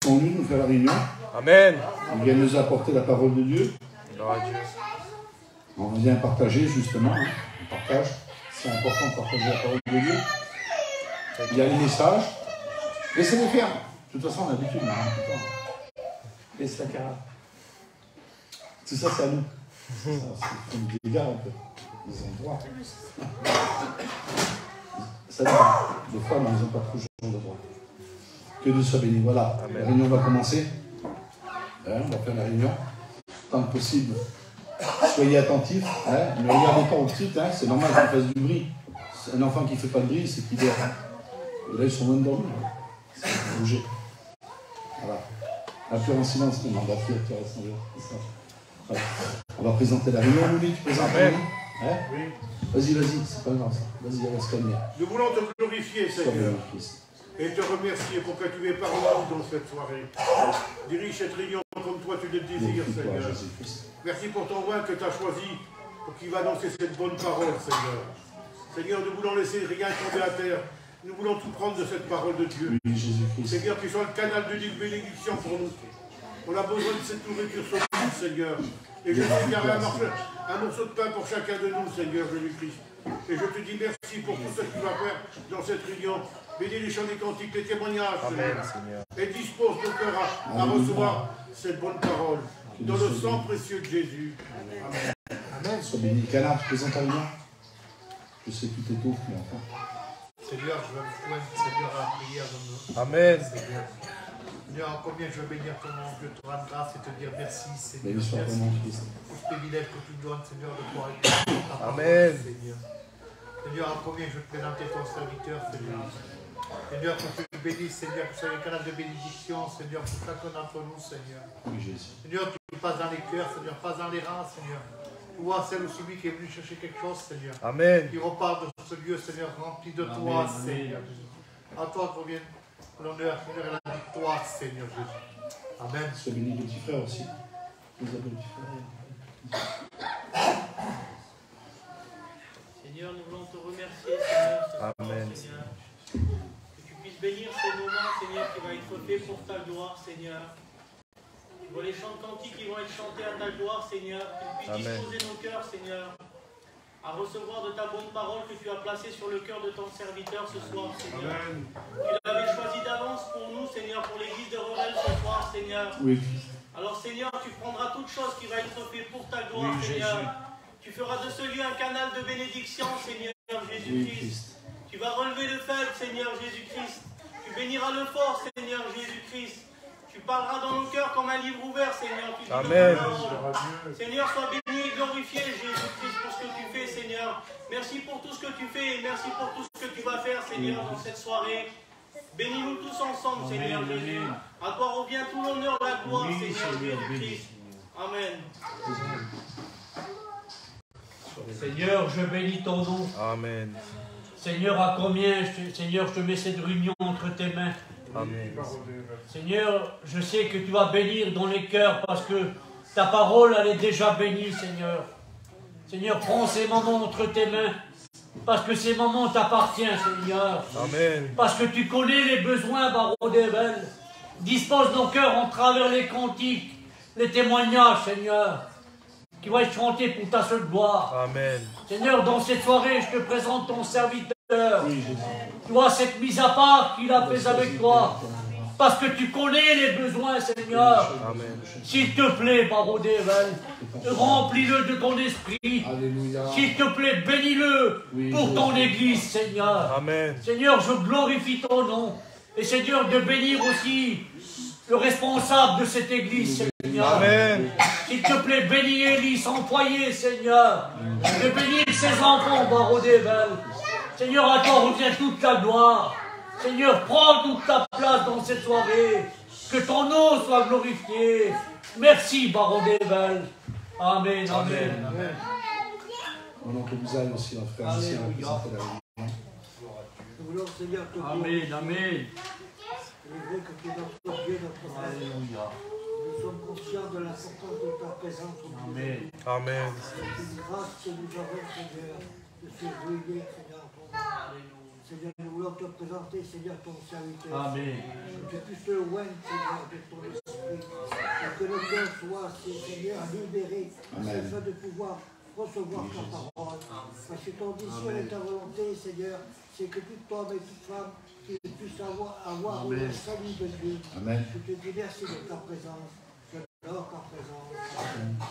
sont venus nous faire la réunion. Amen. Ils viennent nous apporter la parole de Dieu. Gloire à Dieu. On vient partager justement. Hein. On partage. C'est important de partager la parole de Dieu. Il y a les messages. Laissez-les faire. De toute façon, on a l'habitude. Laisse la cara. Tout ça, c'est à nous. C'est comme des gars, un peu. Des endroits. Ça dépend. Des fois, ils n'ont pas toujours le droit. Que Dieu soit béni. Voilà. Amen. La réunion va commencer. On va faire la réunion. Tant que possible, soyez attentifs. Ne regardez pas au titre. C'est normal qu'il fasse du bruit. Un enfant qui ne fait pas de bruit, c'est qu'il dort. Et là, ils sont même dormis. C'est bouger. Voilà. Un peu en silence, on va faire. Voilà. On va présenter la réunion. Louis, tu présentes la réunion. Oui. Vas-y, c'est pas grave. Vas-y, on va se calmer. Nous voulons te glorifier, Seigneur, et te remercier pour que tu aies parlé dans cette soirée. Dirige cette réunion comme toi tu le désires, Seigneur. Merci pour ton roi que tu as choisi pour qu'il va annoncer cette bonne parole, Seigneur. Seigneur, nous voulons laisser rien tomber à terre. Nous voulons tout prendre de cette parole de Dieu. Oui, Jésus-Christ. Seigneur, tu sois le canal de bénédiction pour nous. On a besoin de cette nourriture solide, Seigneur. Et je te dirai un morceau de pain pour chacun de nous, Seigneur Jésus-Christ. Et je te dis merci pour tout ce que tu vas faire dans cette réunion. Bénis les chants des cantiques, les témoignages, Seigneur. Et dispose nos cœurs à recevoir cette bonne parole. Dans le sang précieux de Jésus. Amen. Amen. Sois béni. Canard, tu présentes ta réunion. Je sais que tu t'étouffes, mais enfin. Seigneur, je veux me joindre, Seigneur, à la prière de nous. Amen. Seigneur, combien je veux bénir ton nom, je te rends grâce et te dire merci, Seigneur. Béni soit ton nom, Christ. Pour ce privilège que tu nous donnes, Seigneur, de pouvoir écouter ta parole, Amen. Seigneur. Seigneur, combien je veux te présenter ton serviteur, Seigneur. Seigneur, que tu nous bénisses, Seigneur, que tu sois le canal de bénédiction, Seigneur, pour chacun d'entre nous, Seigneur. Oui, Jésus. Seigneur, tu passes dans les cœurs, Seigneur, passe dans les rangs, Seigneur. Tu vois celle ou celui qui est venu chercher quelque chose, Seigneur. Amen. Qui repart de ce lieu, Seigneur, rempli de toi, Amen. Seigneur. À toi revient l'honneur, Seigneur, et la victoire, Seigneur Jésus. Amen. Sois béni, le petit frère aussi. Nous avons le petit frère. Seigneur, nous voulons te remercier, Seigneur. Amen. Seigneur. Que tu puisses bénir ces moments, Seigneur, qui vont être faits pour ta gloire, Seigneur. Tu vois les chants de cantiques qui vont être chantés à ta gloire, Seigneur. Que tu puisses disposer nos cœurs, Seigneur, à recevoir de ta bonne parole que tu as placée sur le cœur de ton serviteur ce soir, Seigneur. Amen. Tu l'avais choisi d'avance pour nous, Seigneur, pour l'église de Revel ce soir, Seigneur. Oui. Alors, Seigneur, tu prendras toute chose qui va être faite pour ta gloire, oui, Seigneur. Jésus. Tu feras de ce lieu un canal de bénédiction, Seigneur Jésus-Christ. Oui, tu vas relever le faible, Seigneur Jésus-Christ. Tu béniras le fort, Seigneur Jésus-Christ. Tu parleras dans nos cœurs comme un livre ouvert, Seigneur. Tu Amen. Seigneur, sois béni et glorifié, Jésus-Christ, pour ce que tu fais, Seigneur. Merci pour tout ce que tu fais et merci pour tout ce que tu vas faire, Seigneur, dans cette soirée. Bénis-nous tous ensemble, amen, Seigneur Jésus. À toi revient tout l'honneur, la gloire, oui, Seigneur Jésus-Christ. Amen. Seigneur, je bénis ton nom. Amen. Seigneur, à combien, Seigneur, je te mets cette réunion entre tes mains. Amen. Seigneur, je sais que tu vas bénir dans les cœurs parce que ta parole, elle est déjà bénie, Seigneur. Seigneur, prends ces moments entre tes mains parce que ces moments t'appartiennent, Seigneur. Amen. Parce que tu connais les besoins, Baron d'Evel. Dispose nos cœurs en travers les cantiques, les témoignages, Seigneur, qui vont être chantés pour ta seule gloire. Amen. Seigneur, dans cette soirée, je te présente ton serviteur. Tu vois cette mise à part qu'il a fait avec toi. Parce que tu connais les besoins, Seigneur. Amen. S'il te plaît, Baron d'Evel, remplis-le de ton esprit. S'il te plaît, bénis-le pour ton église, Seigneur. Amen. Seigneur, je glorifie ton nom. Et Seigneur, de bénir aussi le responsable de cette église, Seigneur. Amen. S'il te plaît, bénis Élie, son foyer, Seigneur. De bénir ses enfants, Baron d'Evel. Seigneur, à toi revient toute la gloire. Seigneur, prends toute ta place dans cette soirée. Que ton nom soit glorifié. Merci, Baron d'Evel. Amen, amen, amen. Mon oncle Bouzaï aussi, notre frère ici, a présenté la réunion. Amen, amen. Il est vrai que tu es notre Dieu, notre Père. Alléluia. Nous sommes conscients de l'importance de ta présence au milieu. Amen. Amen. C'est une grâce que nous avons, Seigneur, de se réunir, Seigneur, pour nous. Seigneur, nous voulons te présenter, Seigneur, ton serviteur. Amen. Que tu puisses le oindre, Seigneur, de ton esprit. Et que le cœur soit, Seigneur, libéré. Afin de pouvoir recevoir ta parole. Parce que ton désir et ta volonté, Seigneur, c'est que tout homme et toute femme puissent avoir le salut de Dieu. Amen. Je te dis merci de ta présence. J'adore ta présence.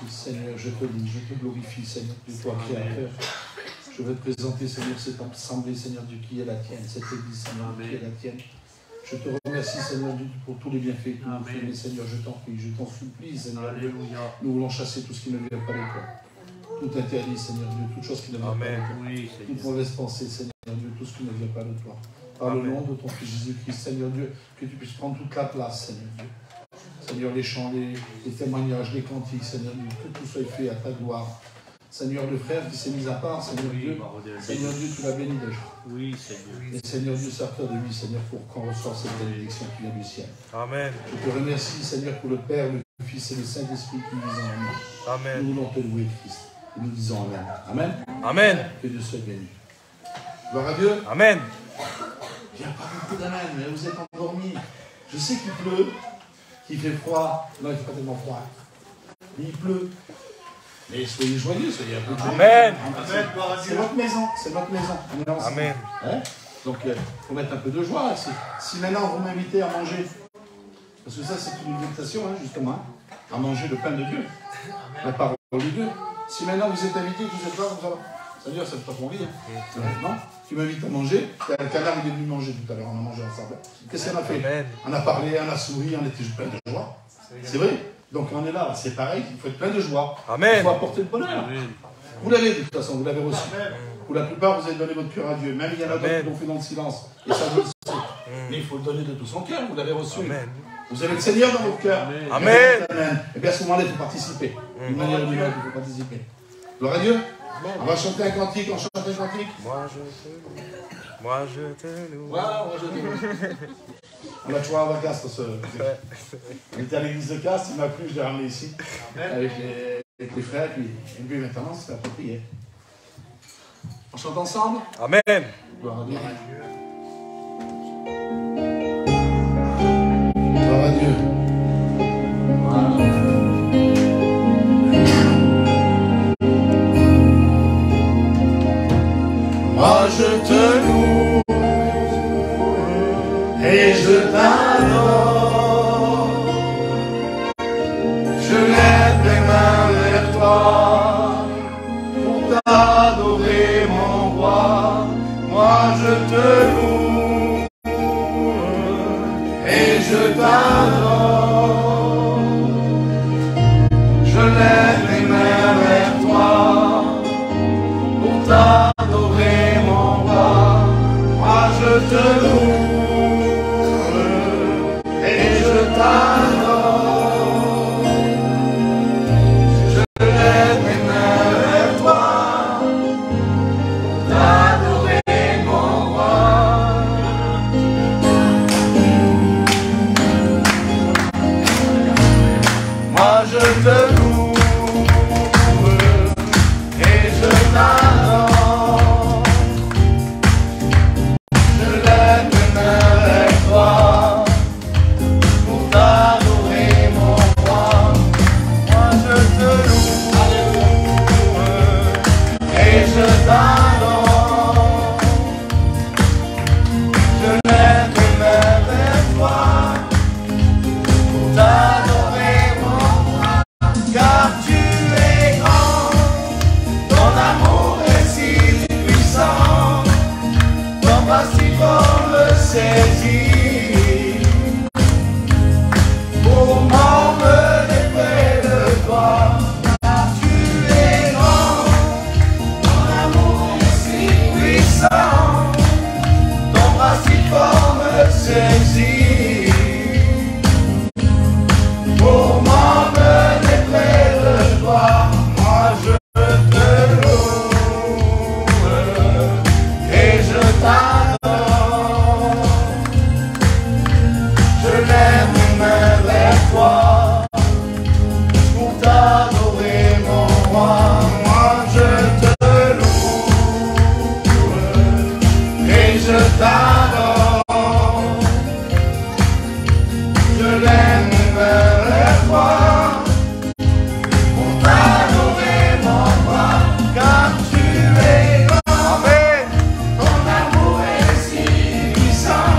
Seigneur, je te dis, je te glorifie, Seigneur, du toi créateur. Je veux te présenter, Seigneur, cette assemblée, Seigneur Dieu, qui est la tienne, cette église, Seigneur, qui est la tienne. Je te remercie, Seigneur Dieu, pour tous les bienfaits que tu nous fais, mais Seigneur, je t'en prie, je t'en supplie, Seigneur Dieu. Nous voulons chasser tout ce qui ne vient pas de toi. Tout interdit, Seigneur Dieu, toute chose qui ne vient pas de toi. Toute mauvaise pensée, Seigneur Dieu, tout ce qui ne vient pas de toi. Par le nom de ton Fils Jésus-Christ, Seigneur Dieu, que tu puisses prendre toute la place, Seigneur Dieu. Seigneur, les chants, les témoignages, les cantiques, Seigneur Dieu, que tout soit fait à ta gloire. Seigneur, le frère qui s'est mis à part, Seigneur Dieu, Seigneur Dieu, tu l'as béni déjà. Oui, Seigneur. Et Seigneur Dieu, sers-toi de lui, Seigneur, pour qu'on reçoive cette bénédiction qui vient du ciel. Amen. Je te remercie, Seigneur, pour le Père, le Fils et le Saint-Esprit qui nous en nous. Amen. Nous voulons te louer, Christ. Et nous disons Amen. Amen. Amen. Que Dieu soit béni. Gloire à Dieu. Amen. Il n'y a pas beaucoup d'amen, mais vous êtes endormis. Je sais qu'il pleut, qu'il fait froid. Non, il ne fait pas tellement froid. Mais il pleut. Mais soyez joyeux, soyez un peu joyeux. Amen. C'est votre maison, c'est votre maison. On est ensemble. Amen. Hein? Donc, il faut mettre un peu de joie. Si maintenant vous m'invitez à manger, parce que ça c'est une invitation, hein, justement, à manger le pain de Dieu, la parole de Dieu. Si maintenant vous êtes invité, vous êtes là, vous allez... C'est-à-dire, c'est pas ton vie. Hein. Non? Tu m'invites à manger. Le canard, il est venu manger tout à l'heure. On a mangé ensemble. Qu'est-ce qu'on a fait? Amen. On a parlé, on a souri, on était plein de joie. C'est vrai. Donc on est là, c'est pareil, il faut être plein de joie. Amen. Il faut apporter le bonheur. Amen. Vous l'avez de toute façon, vous l'avez reçu. Pour la plupart, vous avez donné votre cœur à Dieu. Même il y en a d'autres qui l'ont fait dans le silence. Et ça, je le sais. Mais il faut le donner de tout son cœur, vous l'avez reçu. Amen. Vous avez le Seigneur dans votre cœur. Amen. Amen. Et bien à ce moment-là, il faut participer. D'une manière ou d'une autre, il faut participer. Gloire à Dieu. On va chanter un cantique, on chante un cantique. Moi je te loue. Moi je te loue. Voilà, moi je te loue. On a toujours à Castres, ce... On était à l'église de Castres, il m'a plu, je l'ai ramené ici. Avec les frères, et puis maintenant, c'est approprié. On chante ensemble. Amen. Gloire à Dieu. Gloire à Dieu. Moi je te loue et je t'adore. Je lève les mains vers toi pour t'adorer mon roi. Moi je te loue et je t'adore. Je lève les mains vers toi pour t'adorer mon roi. Moi je te loue et je t'adore. Je lève mes mains vers toi pour t'adorer mon roi. Moi je te loue et je t'adore. Je lève mes mains vers toi pour t'adorer mon roi. Moi je te loue et je t'adore. Je lève mes mains vers toi pour t'adorer mon roi. mains vers toi, pour t'adorer mon roi, car tu es grand. Amen. Ton amour est si puissant,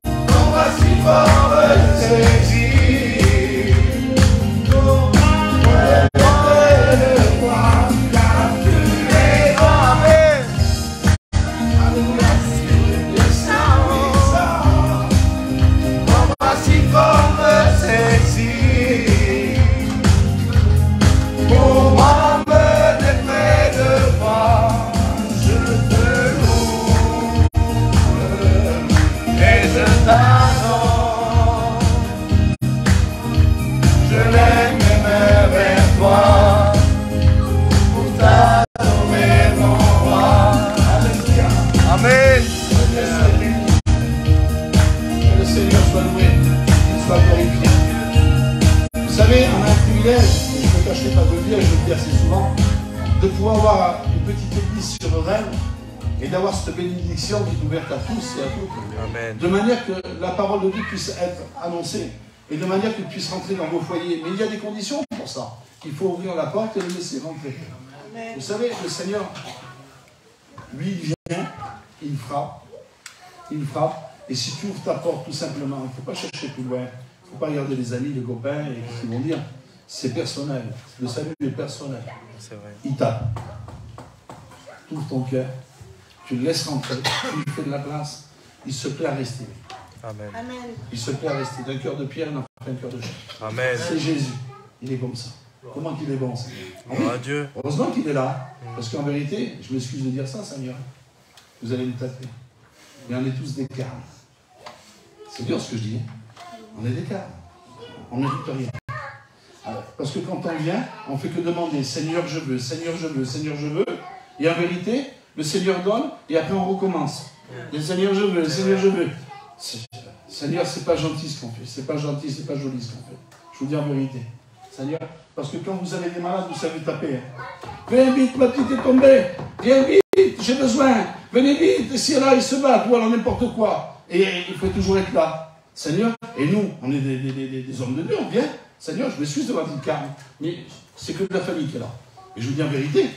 ton bras si fort me saisit. De pouvoir avoir une petite église sur Rennes et d'avoir cette bénédiction qui est ouverte à tous et à toutes. Amen. De manière que la parole de Dieu puisse être annoncée et de manière qu'elle puisse rentrer dans vos foyers. Mais il y a des conditions pour ça. Il faut ouvrir la porte et le laisser rentrer. Amen. Vous savez, le Seigneur, lui, il vient, il frappe, et si tu ouvres ta porte tout simplement, il ne faut pas chercher plus loin, il ne faut pas regarder les amis, les copains, et ce qu'ils vont dire. C'est personnel. Le salut est personnel. C'est vrai. Il tape. Tu ouvres ton cœur. Tu le laisses rentrer. Tu lui fais de la place. Il se plaît à rester. Amen. Amen. Il se plaît à rester. D'un cœur de pierre, il en fait un cœur de chair. Amen. C'est Jésus. Il est comme ça. Comment qu'il est bon, Seigneur. Oh, Dieu. Heureusement qu'il est là. Parce qu'en vérité, je m'excuse de dire ça, Seigneur. Vous allez me taper. Mais on est tous des carnes. C'est dur ce que je dis. On est des carnes. On mérite rien. Parce que quand on vient, on ne fait que demander Seigneur, je veux, Seigneur, je veux, Seigneur, je veux. Et en vérité, le Seigneur donne et après on recommence. Et Seigneur, je veux, Seigneur, je veux. Seigneur, c'est pas gentil ce qu'on fait. C'est pas gentil, c'est pas joli ce qu'on fait. Je vous dis en vérité. Seigneur, parce que quand vous avez des malades, vous savez taper. Hein. Viens vite, ma petite est tombée. Viens vite, j'ai besoin. Venez vite, si là, il se bat, ou alors n'importe quoi. Et il faut toujours être là. Seigneur, et nous, on est des hommes de Dieu, on vient. Seigneur, je m'excuse de votre carne, mais c'est que de la famille qui est là. Et je vous dis en vérité,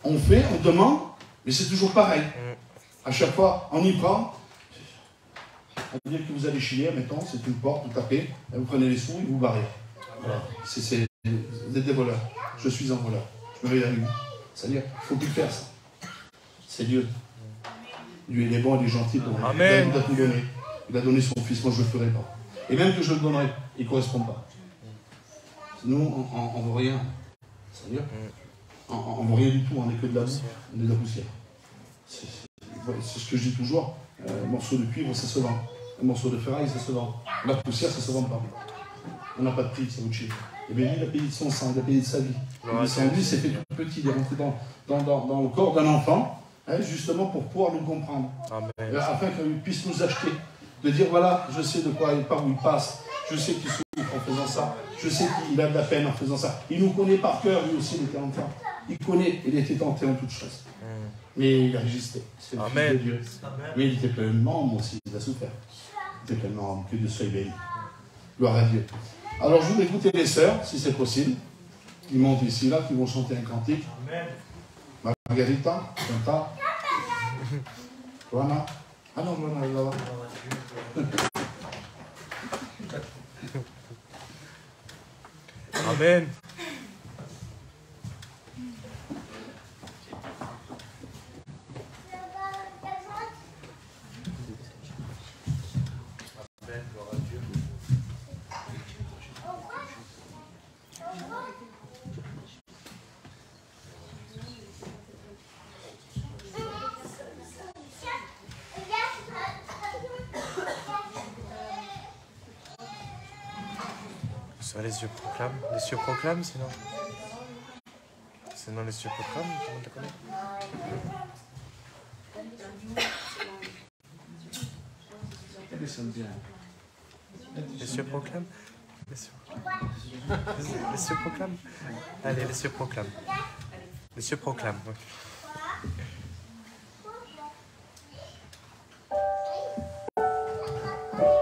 on fait, on demande, mais c'est toujours pareil. À chaque fois, on y prend. On va dire que vous allez chier, mettons, c'est une porte, vous tapez, vous prenez les sous et vous barrez. Voilà. Vous êtes des voleurs. Je suis un voleur. Je me réveille avec vous. Seigneur, il ne faut plus faire ça. C'est Dieu. Dieu, il est bon, il est gentil. Amen. Il a tout donné. Il a donné son fils, moi je ne le ferai pas. Et même que je le donnerai, il ne correspond pas. Nous, on ne veut rien. Seigneur, on ne veut rien du tout, on n'est que de la boue, on est de la poussière. C'est ce que je dis toujours, un morceau de cuivre, ça se vend. Un morceau de ferraille, ça se vend. La poussière, ça ne se vend pas. On n'a pas de prix, ça vous tue. Et bien lui, il a payé de son sang, il a payé de sa vie. Et son vie s'est fait tout petit, il est rentré dans le corps d'un enfant, hein, justement pour pouvoir nous comprendre. Amen. Afin qu'il puisse nous acheter. De dire, voilà, je sais de quoi il part, où il passe. Je sais qu'il souffre en faisant ça. Je sais qu'il a de la peine en faisant ça. Il nous connaît par cœur, lui aussi, il était enfant. Il connaît, il était tenté en toutes choses. Mais il a résisté. C'est le Fils de Dieu. Mais il était pleinement homme aussi, il a souffert. Il était pleinement homme, que Dieu soit béni. Gloire à Dieu. Alors, je voudrais écouter les sœurs, si c'est possible, qui montent ici, là, qui vont chanter un cantique. Amen. Margarita, Santa, Johanna. Ah non, Johanna, là-bas. Amen. Les cieux proclament. Les cieux proclament, sinon. Sinon, les cieux proclament, tout le monde le connaît. Les cieux proclament. Les cieux proclament. Allez, les cieux proclament. Les cieux proclament. Okay.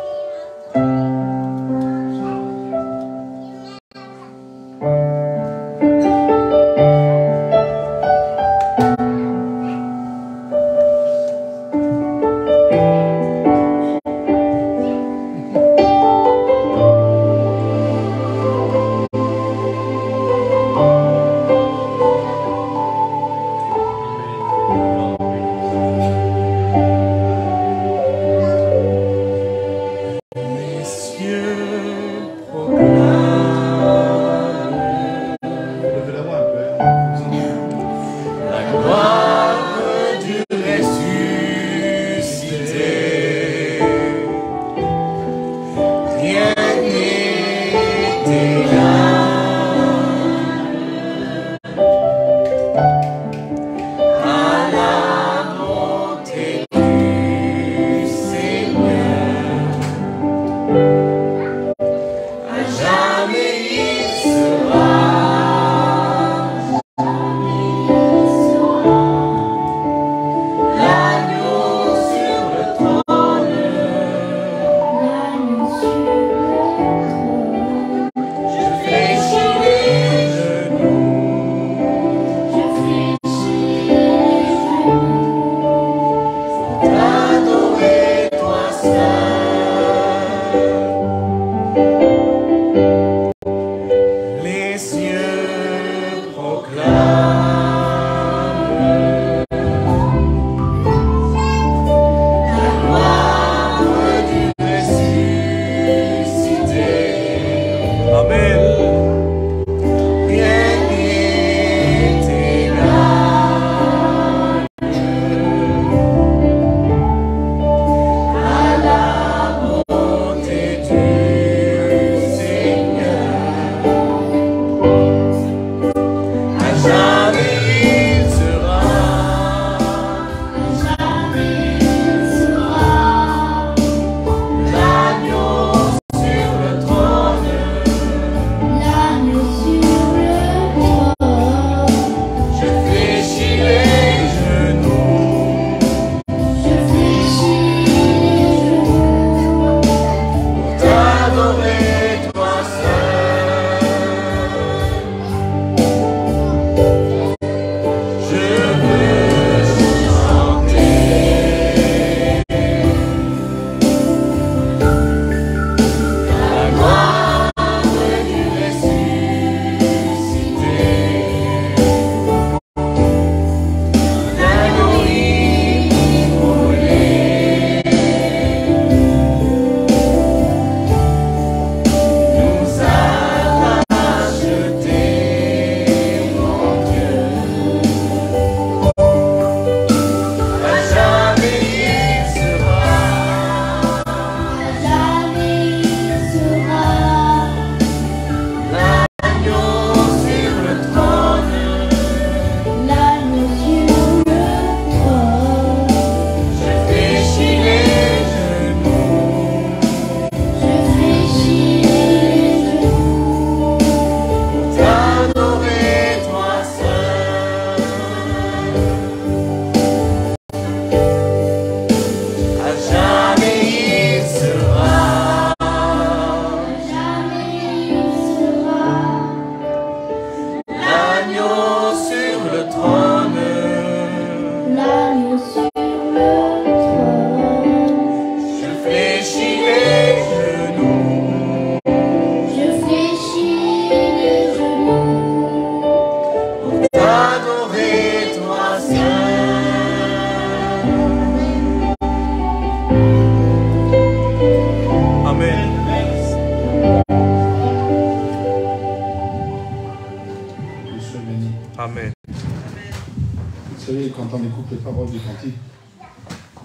les paroles des cantiques,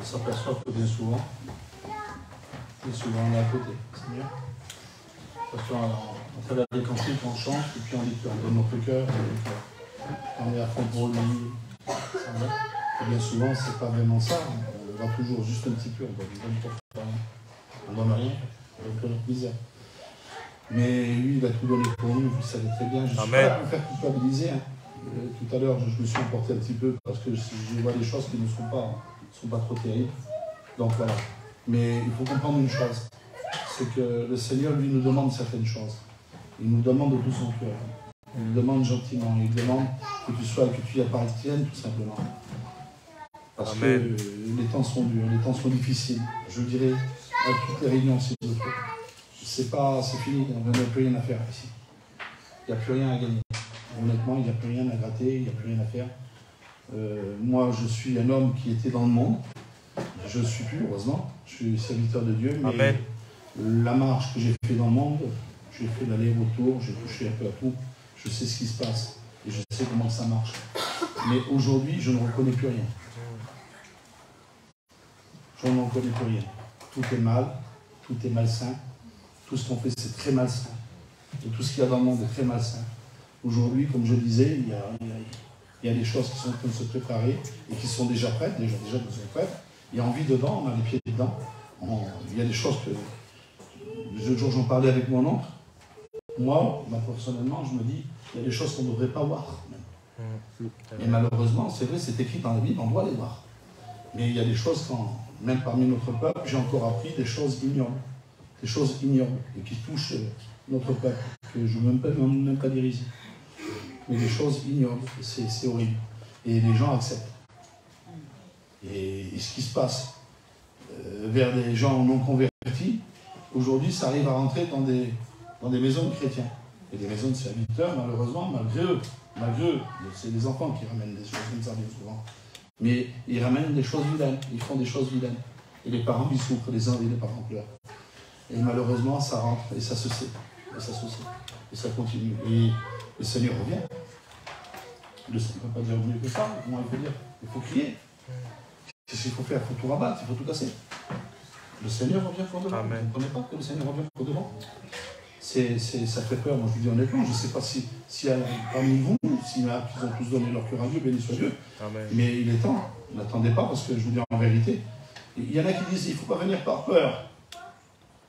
on s'aperçoit que bien souvent on est à côté, Seigneur. Parce qu'on fait des cantiques, on chante, et puis on dit qu'on donne notre cœur, on est à fond pour lui. Et bien souvent, c'est pas vraiment ça. On va toujours juste un petit peu, on donne rien, on donne que notre misère. Mais lui, il a tout donné pour nous, vous le savez très bien. Je ne suis pas là pour faire culpabiliser. Hein. Tout à l'heure, je me suis emporté un petit peu parce que je vois des choses qui ne sont pas trop terribles. Donc voilà. Mais il faut comprendre une chose, c'est que le Seigneur, lui, nous demande certaines choses. Il nous demande de tout son cœur. Il nous demande gentiment. Il demande que tu y appartiennes tout simplement. Parce que les temps sont durs, les temps sont difficiles. Je dirais à toutes les réunions, s'il vous plaît. C'est fini, on n'a plus rien à faire ici. Il n'y a plus rien à gagner. Honnêtement, il n'y a plus rien à gratter, il n'y a plus rien à faire. Moi, je suis un homme qui était dans le monde. Je ne suis plus, heureusement. Je suis serviteur de Dieu. Mais Amen. La marche que j'ai fait dans le monde, j'ai fait l'aller-retour, j'ai touché un peu à tout. Je sais ce qui se passe et je sais comment ça marche. Mais aujourd'hui, je ne reconnais plus rien. Je ne reconnais plus rien. Tout est mal, tout est malsain. Tout ce qu'on fait, c'est très malsain. Et tout ce qu'il y a dans le monde est très malsain. Aujourd'hui, comme je disais, il y a des choses qui sont en train de se préparer et qui sont déjà prêtes, déjà sont prêtes. Il y a envie dedans, on a les pieds dedans. Il y a des choses que... Le jour, j'en parlais avec mon oncle. Moi, personnellement, je me dis, il y a des choses qu'on ne devrait pas voir. Et malheureusement, c'est vrai, c'est écrit dans la Bible, on doit les voir. Mais il y a des choses, même parmi notre peuple, j'ai encore appris des choses ignobles. Des choses ignobles et qui touchent notre peuple, que je ne veux même pas dire ici. Mais des choses ignobles, c'est horrible. Et les gens acceptent. Et ce qui se passe vers des gens non convertis, aujourd'hui, ça arrive à rentrer dans des maisons de chrétiens. Et des maisons de serviteurs, malheureusement, malgré eux, c'est les enfants qui ramènent des choses comme ça bien souvent. Mais ils ramènent des choses vilaines, ils font des choses vilaines. Et les parents, ils souffrent, les uns et les parents pleurent. Et malheureusement, ça rentre, et ça se sait, et ça se sait, et ça continue. Et le Seigneur revient. Le Seigneur ne peut pas dire mieux que ça, comment il faut dire? Il faut crier. Qu'est-ce qu'il faut faire? Il faut tout rabattre, il faut tout casser. Le Seigneur revient pour devant. Vous ne comprenez pas que le Seigneur revient pour devant? Ça fait peur, moi je vous dis honnêtement, je ne sais pas si parmi vous, s'il y en a qui ont tous donné leur cœur à Dieu, béni soit Dieu. Amen. Mais il est temps, n'attendez pas, parce que je vous dis en vérité, il y en a qui disent il ne faut pas venir par peur.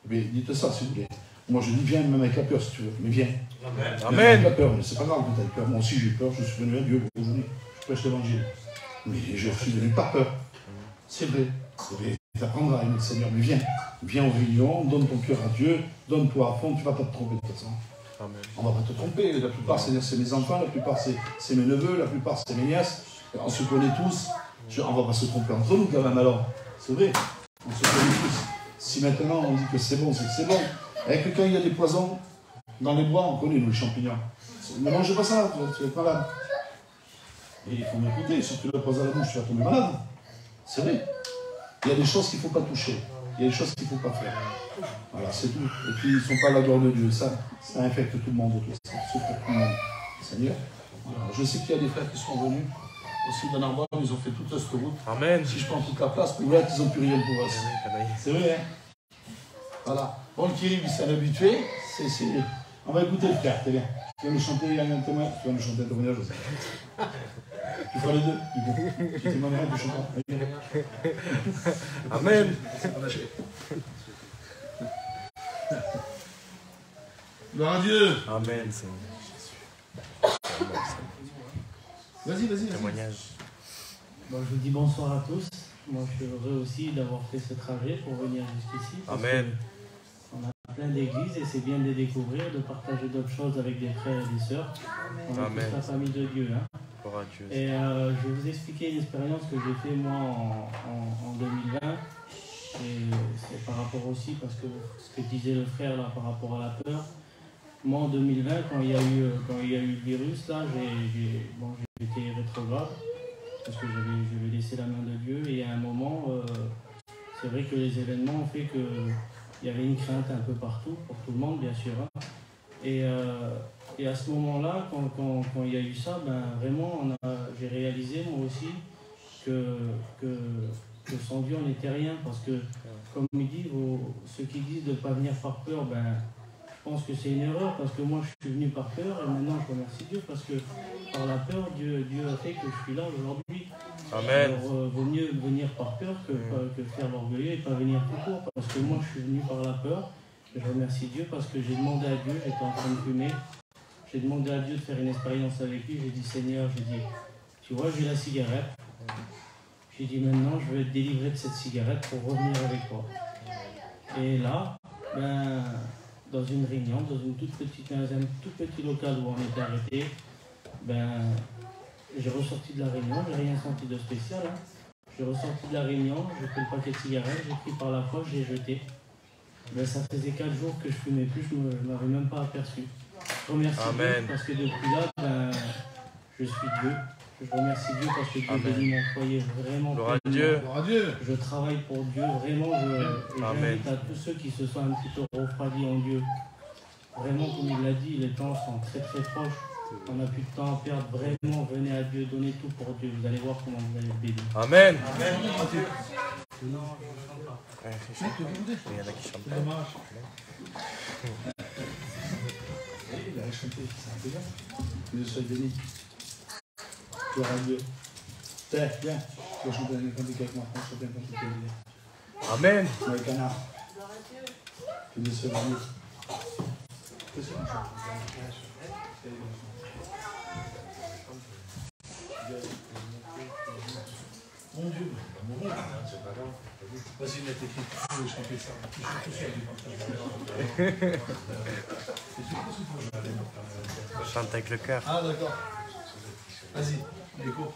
Mais dites ça si vous voulez. Moi je dis viens même avec la peur si tu veux, mais viens. Amen. Amen. Avec la peur, mais c'est pas grave que tu aies peur. Moi aussi j'ai peur, je suis venu à Dieu aujourd'hui, je prêche l'évangile. Mais je suis venu par peur. C'est vrai. Tu apprendras à aimer le Seigneur, mais viens aux réunions, donne ton cœur à Dieu, donne-toi à fond, tu ne vas pas te tromper de toute façon. Amen. On ne va pas te tromper, la plupart c'est mes enfants, la plupart c'est mes neveux, la plupart c'est mes nièces, on se connaît tous, on ne va pas se tromper entre nous quand même alors, c'est vrai, on se connaît tous. Si maintenant on dit que c'est bon, c'est que c'est bon, et que quand il y a des poisons dans les bois, on connaît nous les champignons. Ne mange pas ça, tu vas être malade. Et il faut m'écouter, si tu le poses à la bouche, tu vas tomber malade. C'est vrai. Il y a des choses qu'il ne faut pas toucher. Il y a des choses qu'il ne faut pas faire. Voilà, c'est tout. Et puis, ils ne sont pas à la gloire de Dieu. Ça infecte tout le monde. Ça souffre tout le monde. Seigneur. Voilà. Je sais qu'il y a des frères qui sont venus aussi de Narbonne. Ils ont fait toute cette route. Amen. Si je prends toute la place, pour là, ils n'ont plus rien pour eux. C'est vrai, hein? Voilà. Bon, le Kiri, c'est un habitué. On va écouter le frère. T'es bien. Tu vas nous chanter, il y a un témoin. Tu vas nous chanter un témoignage aussi. Tu feras les deux. Tu témoigneras du chanteur. Amen. Gloire à Dieu. Amen. Vas-y. Témoignage. Bon, je vous dis bonsoir à tous. Moi, je suis heureux aussi d'avoir fait ce trajet pour venir jusqu'ici. Amen. On a plein d'églises et c'est bien de les découvrir, de partager d'autres choses avec des frères et des sœurs. On est tous la famille de Dieu. Hein. Et je vais vous expliquer une expérience que j'ai fait moi en 2020. Et c'est par rapport aussi, parce que ce que disait le frère là par rapport à la peur. Moi en 2020, quand il y a eu le virus, là, j'étais rétrograde. Parce que j'avais laissé la main de Dieu. Et à un moment, c'est vrai que les événements ont fait qu'il y avait une crainte un peu partout, pour tout le monde bien sûr. Hein. Et à ce moment-là, quand il y a eu ça, ben, vraiment, j'ai réalisé moi aussi que sans Dieu on n'était rien, parce que comme il dit, ceux qui disent de ne pas venir par peur, ben, je pense que c'est une erreur, parce que moi je suis venu par peur et maintenant je remercie Dieu, parce que par la peur, Dieu a fait que je suis là aujourd'hui. Amen. Alors, vaut mieux venir par peur que faire l'orgueilleux et pas venir tout court, parce que moi je suis venu par la peur. Je remercie Dieu parce que j'ai demandé à Dieu, j'étais en train de fumer, j'ai demandé à Dieu de faire une expérience avec lui. J'ai dit Seigneur, tu vois, j'ai la cigarette. J'ai dit maintenant je vais te délivrer de cette cigarette pour revenir avec toi. Et là, ben, dans une réunion, dans un tout petit local où on était arrêté, ben, j'ai ressorti de la réunion, j'ai rien senti de spécial. Hein. J'ai ressorti de la réunion, j'ai pris le paquet de cigarettes, j'ai pris par la poche, j'ai jeté. Ben, ça faisait 4 jours que je ne fumais plus, je ne m'avais même pas aperçu. Je remercie Dieu parce que depuis là, ben, je suis Dieu. Je remercie Dieu parce que Dieu bénit mon foyer vraiment. Gloire à Dieu. Je travaille pour Dieu, vraiment. J'invite à tous ceux qui se sont un petit peu refroidis en Dieu. Vraiment, comme il l'a dit, les temps sont très très proches. On n'a plus de temps à perdre. Vraiment, venez à Dieu, donnez tout pour Dieu. Vous allez voir comment vous allez être bénis. Amen. Amen. Non, je ne chante pas. Il y en a qui chantent pas. Dommage. Il a chanté, c'est un peu bien. Que Dieu soit béni. Gloire à Dieu. Viens, tu vas chanter un cantique avec moi. On chante un cantique avec moi. Amen. Avec Canard. Que Dieu soit béni. Mon Dieu, c'est pas grave. Vas-y, mets tes pieds, tu peux chanter ça. Tu chantes tout seul, Je chante avec le cœur. Ah, d'accord. Vas-y, écho.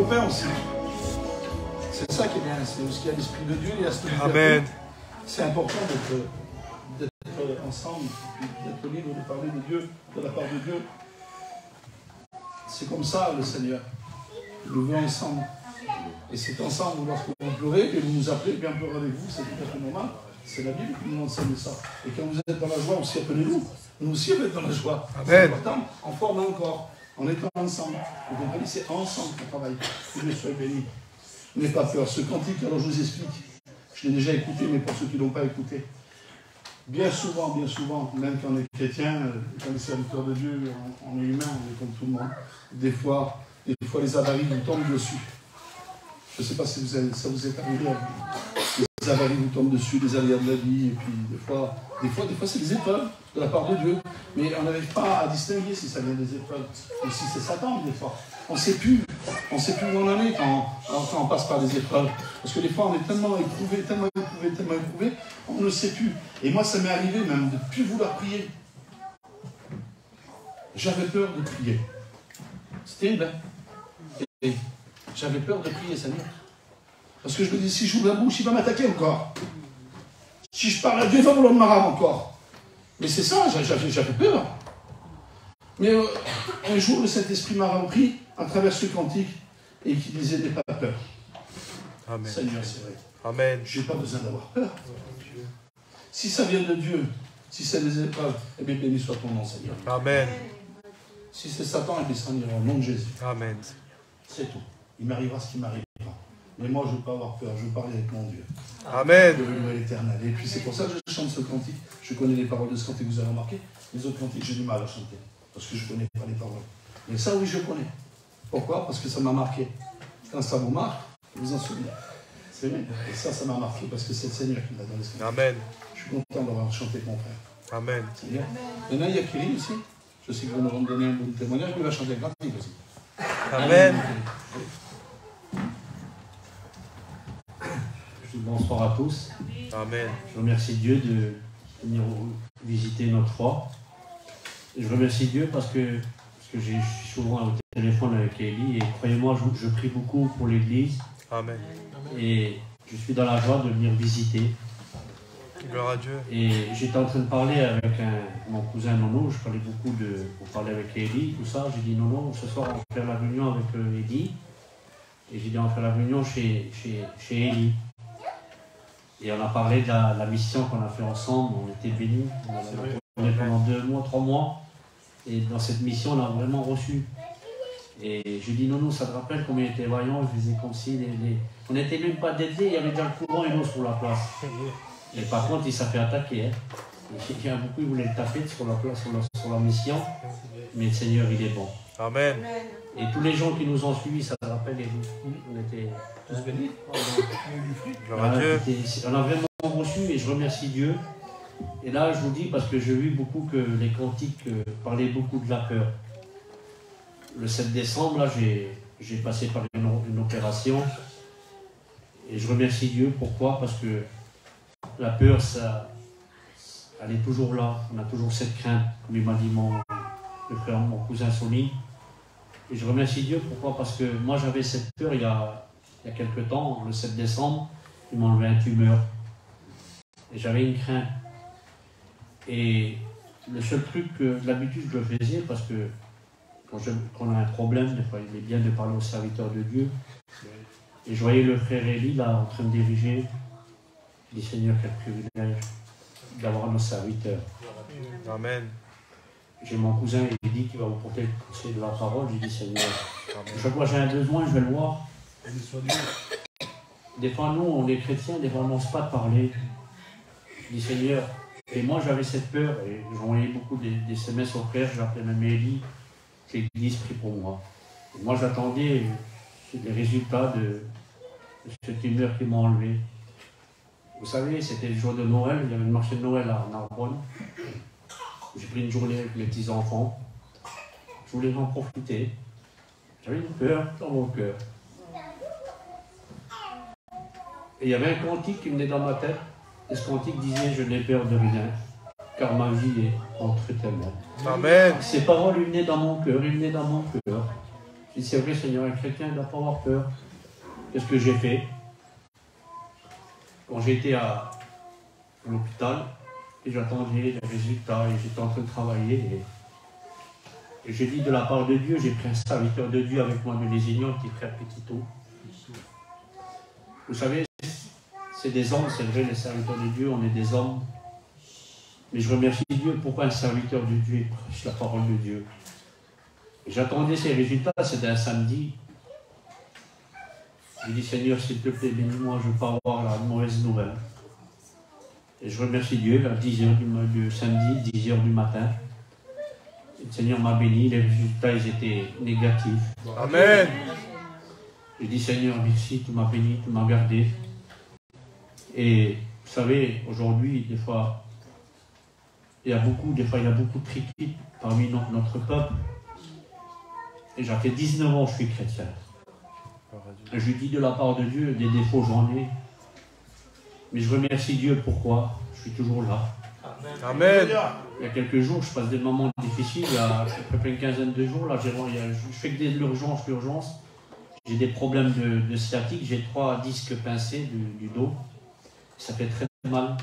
copains aussi. C'est ça qui est bien, c'est parce qu'il y a l'Esprit de Dieu, il y a ce liberté. Amen. C'est important d'être ensemble, d'être libre de parler de Dieu, de la part de Dieu. C'est comme ça le Seigneur. Il nous veut ensemble. Et c'est ensemble, lorsque vous pleurez, que vous nous appelez, bien pleurer avec vous, c'est tout à fait normal. C'est la Bible qui nous enseigne ça. Et quand vous êtes dans la joie, aussi appelez-nous. Nous aussi, on va être dans la joie. C'est important, en forme encore, en étant ensemble. Vous comprenez, c'est ensemble qu'on travaille. Que Dieu soit béni. N'ayez pas peur. Ce cantique, alors je vous explique. Je l'ai déjà écouté, mais pour ceux qui ne l'ont pas écouté. Bien souvent, même quand on est chrétien, quand on est serviteur de Dieu, on est humain, on est comme tout le monde. Des fois les avaries nous tombent dessus. Je ne sais pas si ça vous est arrivé. Les avaries vous tombent dessus, les aléas de la vie, et puis des fois c'est des épreuves de la part de Dieu. Mais on n'arrive pas à distinguer si ça vient des épreuves ou si c'est Satan des fois. On ne sait plus où on en est quand on passe par des épreuves. Parce que des fois on est tellement éprouvé, on ne sait plus. Et moi ça m'est arrivé même de ne plus vouloir prier. J'avais peur de prier. C'était terrible, hein? Et j'avais peur de prier, Seigneur. Parce que je me dis, si j'ouvre la bouche, il va m'attaquer encore. Si je parle à Dieu, il va vouloir me marrer encore. Mais c'est ça, j'avais peur. Mais un jour, le Saint-Esprit m'a repris à travers ce cantique et qui disait, n'aie pas peur. Amen. Seigneur, c'est vrai. Amen. Je n'ai pas besoin d'avoir peur. Si ça vient de Dieu, si c'est des épreuves, eh bien, béni soit ton nom, Seigneur. Amen. Si c'est Satan, eh bien, ça ira au nom de Jésus. Amen. C'est tout. Il m'arrivera ce qui m'arrivera. Mais moi, je ne veux pas avoir peur. Je veux parler avec mon Dieu. Amen. Je veux louer l'Éternel. Et puis, c'est pour ça que je chante ce cantique. Je connais les paroles de ce cantique, vous avez remarqué. Les autres cantiques, j'ai du mal à chanter. Parce que je ne connais pas les paroles. Mais ça, oui, je connais. Pourquoi? Parce que ça m'a marqué. Quand ça vous marque, vous en souvenez. C'est vrai. Et ça m'a marqué parce que c'est le Seigneur qui m'a donné ce cantique. Amen. Je suis content d'avoir chanté avec mon frère. Amen. C'est bien. Maintenant, il y a Kyrie aussi. Je sais que vous nous donner un bon témoignage, mais il va chanter un cantique aussi. Amen. Bonsoir à tous. Amen. Je remercie Dieu de venir visiter notre foi. Je remercie Dieu parce que je suis souvent au téléphone avec Élie et croyez-moi, je prie beaucoup pour l'Église. Amen. Et je suis dans la joie de venir visiter. Gloire à Dieu. Et j'étais en train de parler avec mon cousin Nono, je parlais beaucoup pour parler avec Élie, tout ça. J'ai dit Nono, ce soir on va faire la réunion avec Élie. Et j'ai dit on va faire la réunion chez Élie. Et on a parlé de la mission qu'on a fait ensemble, on était bénis, on est pendant 2 mois, 3 mois. Et dans cette mission, on a vraiment reçu. Et je dis, non, ça te rappelle combien il était vaillant, je faisais comme si on n'était même pas dédiés, il y avait déjà le courant et l'eau sur la place. Et par contre, il s'est fait attaquer. Hein. Il y a beaucoup qui voulaient le taper sur la place, sur la mission. Mais le Seigneur, il est bon. Amen. Et tous les gens qui nous ont suivis, ça te rappelle, on était tous bénis. Gloire à Dieu. On a vraiment reçu et je remercie Dieu. Et là, je vous dis, parce que j'ai vu beaucoup que les cantiques parlaient beaucoup de la peur. Le 7 décembre, là, j'ai passé par une opération. Et je remercie Dieu. Pourquoi? Parce que la peur, elle est toujours là. On a toujours cette crainte, comme il m'a dit mon cousin Sony. Et je remercie Dieu. Pourquoi? Parce que moi, j'avais cette peur il y a quelques temps, le 7 décembre. Ils m'ont enlevé un tumeur. Et j'avais une crainte. Et le seul truc que d'habitude je le faisais, parce que quand on a un problème, des fois il est bien de parler au serviteur de Dieu. Et je voyais le frère Élie là en train de diriger. Je dis Seigneur, quel privilège d'avoir nos serviteurs. Amen. J'ai mon cousin Élie qui va vous porter le conseil de la parole. J'ai dit Seigneur, chaque fois j'ai un besoin, je vais le voir. Des fois nous, on est chrétiens, des fois on n'ose pas parler. Je dis Seigneur. Et moi j'avais cette peur et j'envoyais beaucoup des SMS aux frères, j'appelais même Élie, que l'Église prie pour moi. Et moi j'attendais les résultats de cette tumeur qui m'a enlevé. Vous savez, c'était le jour de Noël, il y avait le marché de Noël à Narbonne. J'ai pris une journée avec les petits-enfants. Je voulais en profiter. J'avais une peur dans mon cœur. Et il y avait un cantique qui venait dans ma tête. Et ce cantique disait, je n'ai peur de rien, car ma vie est entre tes mains. Amen. Ces paroles, ils venaient dans mon cœur, J'ai Et c'est vrai, Seigneur, un chrétien ne doit pas avoir peur. Qu'est-ce que j'ai fait? Quand j'étais à l'hôpital, et j'attendais les résultats, et j'étais en train de travailler, et j'ai dit de la part de Dieu, j'ai pris un serviteur de Dieu avec moi de Lézignan, qui est frère Petito. Vous savez, c'est des hommes, c'est vrai, les serviteurs de Dieu, on est des hommes. Mais je remercie Dieu, pourquoi un serviteur de Dieu prêche la parole de Dieu. J'attendais ces résultats, c'était un samedi. J'ai dit, Seigneur, s'il te plaît, bénis-moi, je ne veux pas avoir la mauvaise nouvelle. Et je remercie Dieu, à 10h du samedi, 10h du matin. Et le Seigneur m'a béni, les résultats, ils étaient négatifs. Amen. J'ai dit, Seigneur, merci, tu m'as béni, tu m'as gardé. Et vous savez, aujourd'hui, des fois, il y a beaucoup de critiques parmi notre peuple. Et j'ai fait 19 ans que je suis chrétien. Et je dis de la part de Dieu, des défauts j'en ai. Mais je remercie Dieu, pourquoi? Je suis toujours là. Amen. Il y a quelques jours, je passe des moments difficiles. Il y a à peu près une quinzaine de jours, là, je fais que de l'urgence. J'ai des problèmes de sciatique. J'ai 3 disques pincés du dos. Ça fait très mal.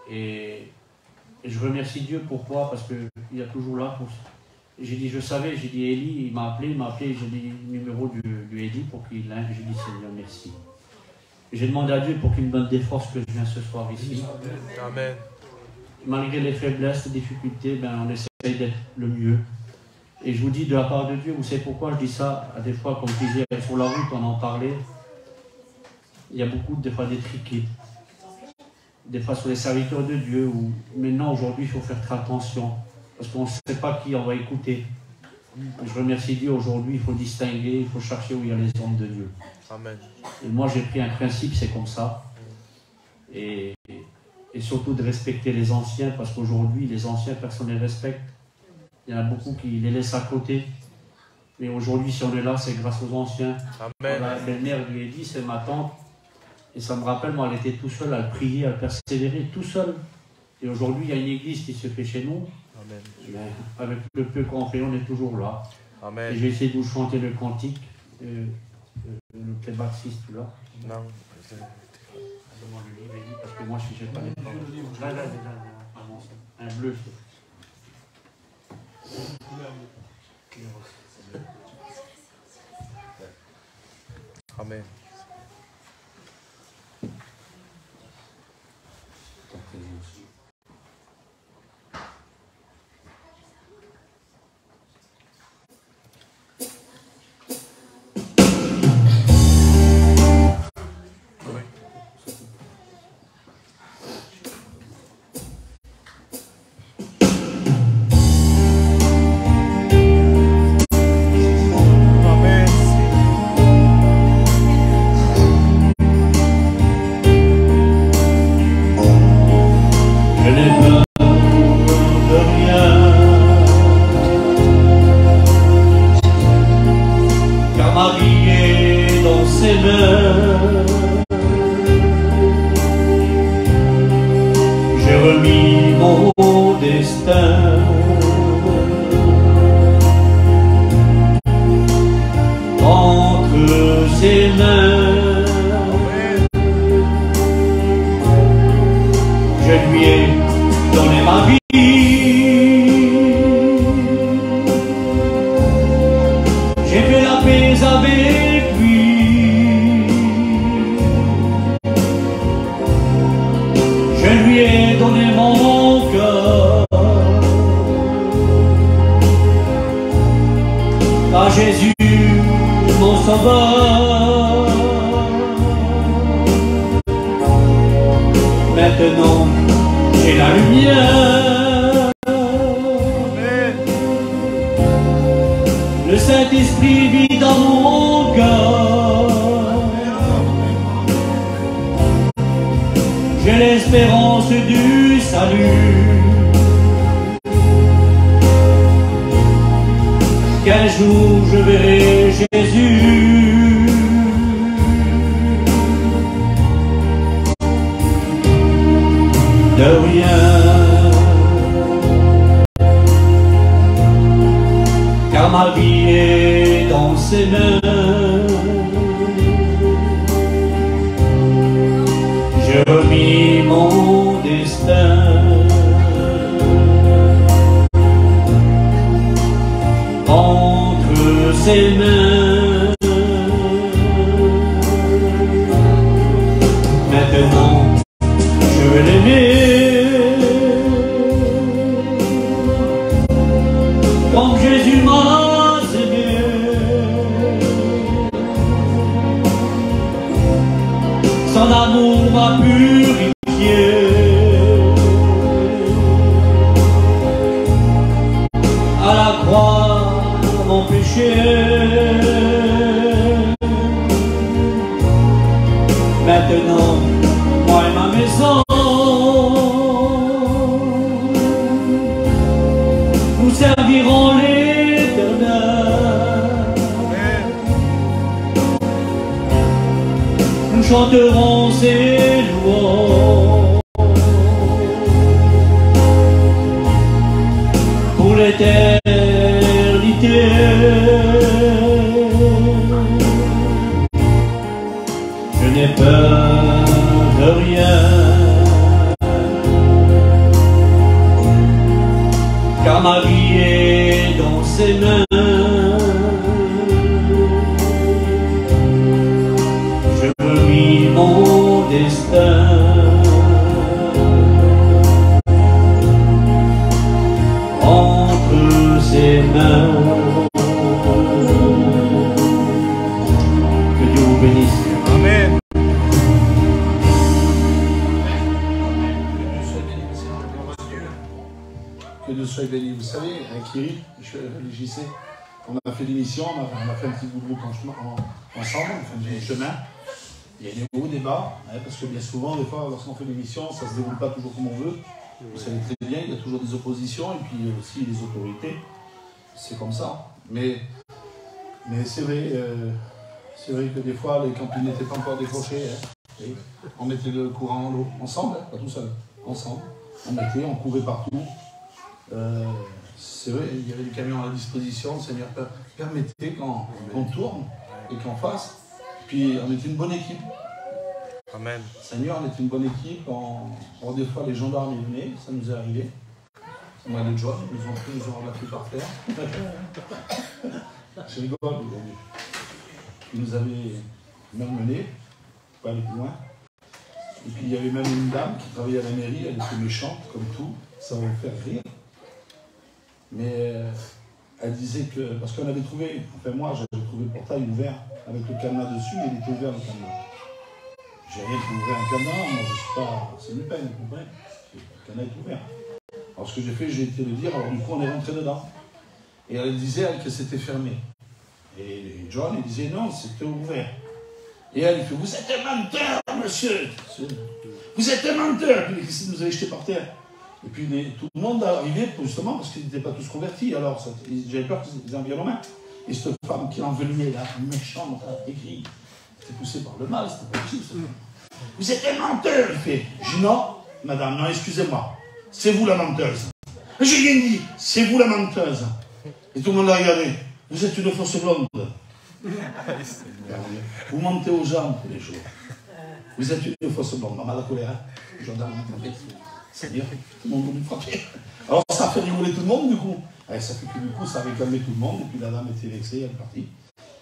Et je remercie Dieu, pourquoi? Parce qu'il est toujours là. J'ai dit, je savais, j'ai dit, Élie, il m'a appelé, j'ai dit le numéro du Élie pour qu'il l'aille. J'ai dit, Seigneur, merci. J'ai demandé à Dieu pour qu'il me donne des forces que je viens ce soir ici. Amen. Malgré les faiblesses, les difficultés, on essaye d'être le mieux. Et je vous dis de la part de Dieu, vous savez pourquoi je dis ça? À des fois, comme je disais, sur la route, on en parlait. Il y a beaucoup, des fois, des triquets. Des fois, sur les serviteurs de Dieu. Où maintenant, aujourd'hui, il faut faire très attention. Parce qu'on ne sait pas qui on va écouter. Je remercie Dieu, aujourd'hui, il faut distinguer, il faut chercher où il y a les hommes de Dieu. Amen. Et moi, j'ai pris un principe, c'est comme ça. Et surtout de respecter les anciens, parce qu'aujourd'hui, les anciens, personne ne les respecte. Il y en a beaucoup qui les laissent à côté. Mais aujourd'hui, si on est là, c'est grâce aux anciens. Amen. La belle-mère lui a dit, c'est ma tante. Et ça me rappelle, moi, elle était tout seule, elle priait, elle persévérait, tout seule. Et aujourd'hui, il y a une église qui se fait chez nous. Amen. Mais avec le peu qu'on fait, on est toujours là. Amen. Et j'ai essayé de vous chanter le cantique. Le playbackiste, là. Non. Demande le livre, Élie, parce que moi, je ne sais pas les paroles. Là, un bleu. Amen. ma vie est dans ses mains. J'ai remis mon destin entre ses mains. Maintenant, je veux l'aimer comme Jésus m'a aimé. Son amour m'a purifié. À la croix, mon péché. Maintenant, moi et ma maison, nous servirons l'Éternel. Nous chanterons ses louanges pour l'éternité. Je n'ai peur de rien, car ma vie est dans ses mains. Je remis mon destin entre ses mains. Que Dieu vous bénisse. Amen. Que Dieu soit béni. Vous savez, avec Thierry, JC, on a fait l'émission, on a fait un petit bout de groupe ensemble, on a fait du chemin. Il y a des hauts, des bas, hein, parce que bien souvent, des fois, lorsqu'on fait l'émission, ça ne se déroule pas toujours comme on veut. Vous savez très bien, il y a toujours des oppositions, et puis aussi les autorités. C'est comme ça. Mais c'est vrai que des fois, les campings n'étaient pas encore décrochés. Hein. On mettait le courant en l'eau, ensemble, hein, pas tout seul, ensemble. On courait partout. C'est vrai, il y avait des camions à la disposition. Le Seigneur permettait qu'on tourne et qu'on fasse. Puis on était une bonne équipe. Amen. Seigneur, on était une bonne équipe. Des fois, les gendarmes ils venaient, ça nous est arrivé. On a des jobs, ils nous ont pris, ils ont rebattu par terre. Je rigole, ils nous avaient malmenés, pas aller plus loin. Et puis il y avait même une dame qui travaillait à la mairie, elle était méchante, comme tout, ça va vous faire rire. Mais elle disait que, parce qu'on avait trouvé, enfin moi j'avais trouvé le portail ouvert avec le cadenas dessus, mais il était ouvert le cadenas. J'ai rien pour ouvrir un cadenas, moi je suis pas, c'est une peine, vous comprenez? Le cadenas est ouvert. Alors ce que j'ai fait, j'ai été le dire, alors du coup on est rentré dedans. Et elle disait elle que c'était fermé. Et John il disait non, c'était ouvert. Et elle il fait, vous êtes un menteur, monsieur! Vous êtes un menteur! Puis Christine nous avait jeté par terre. Et puis tout le monde arrivait justement parce qu'ils n'étaient pas tous convertis. Alors j'avais peur qu'ils en viennent aux mains. Et cette femme qui envenimait là, méchante, écrit, c'était poussée par le mal, c'était pas possible. Vous êtes un menteur, il fait. Je dis non, madame, non, excusez-moi. C'est vous la menteuse. J'ai rien dit, c'est vous la menteuse. Et tout le monde a regardé. Vous êtes une fausse blonde. Vous mentez aux gens tous les jours. Vous êtes une fausse blonde. Maman la colère, hein. Gendarme frappé. C'est-à-dire, tout le monde voulait frapper. Alors ça fait rigoler tout le monde du coup. Et ça fait que du coup, ça avait calmé tout le monde. Et puis la dame était vexée, elle est partie.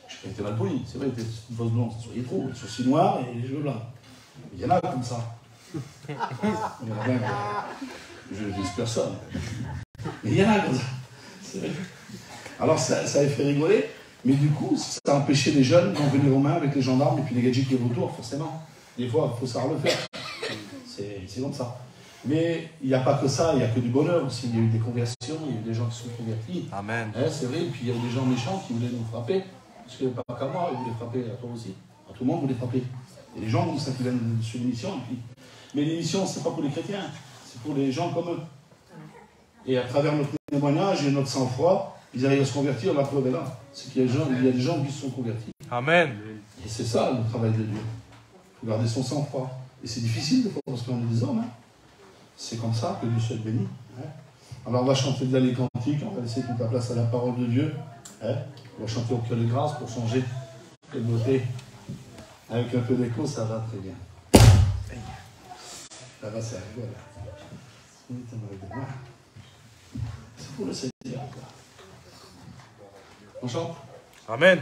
Je n'ai pas été mal poli. C'est vrai, elle était une fausse blonde. Soyez trop. Les sourcils noirs et les cheveux blancs. Il y en a comme ça. Il y en a même. Je ne vise personne. Mais il y en a comme ça. Alors ça avait fait rigoler. Mais du coup, ça a empêché les jeunes d'en venir aux mains avec les gendarmes et puis les gadgets qui étaient autour, forcément. Des fois, il faut savoir le faire. C'est comme ça. Mais il n'y a pas que ça, il n'y a que du bonheur aussi. Il y a eu des conversions, il y a eu des gens qui sont convertis. Amen. C'est vrai, et puis il y a eu des gens méchants qui voulaient nous frapper. Parce que pas qu'à moi, ils voulaient frapper à toi aussi. À tout le monde voulait frapper. Et les gens comme ça qui viennent sur l'émission. Mais l'émission, c'est pas pour les chrétiens, c'est pour les gens comme eux. Et à travers notre témoignage et notre sang-froid, ils arrivent à se convertir, la preuve est là. C'est qu'il y a des gens qui se sont convertis. Amen. Et c'est ça le travail de Dieu. Il faut garder son sang-froid. Et c'est difficile des fois parce qu'on est des hommes. Hein. C'est comme ça que Dieu soit béni. Hein. Alors on va chanter de les cantiques, on va laisser toute la place à la parole de Dieu. Hein? On va chanter au cœur de grâce pour changer de beauté. Avec un peu d'écho, ça va très bien. Ça va, c'est rigolo. C'est pour le Seigneur. On chante? Amen.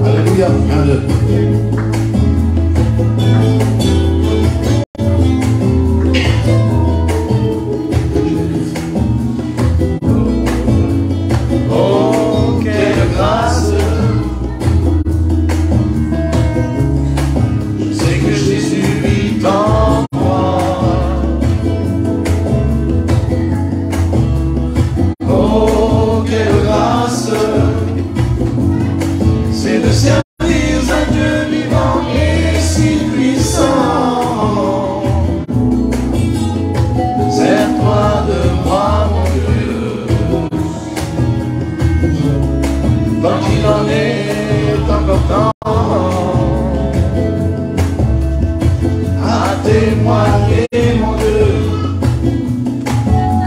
Alléluia. 1, 2.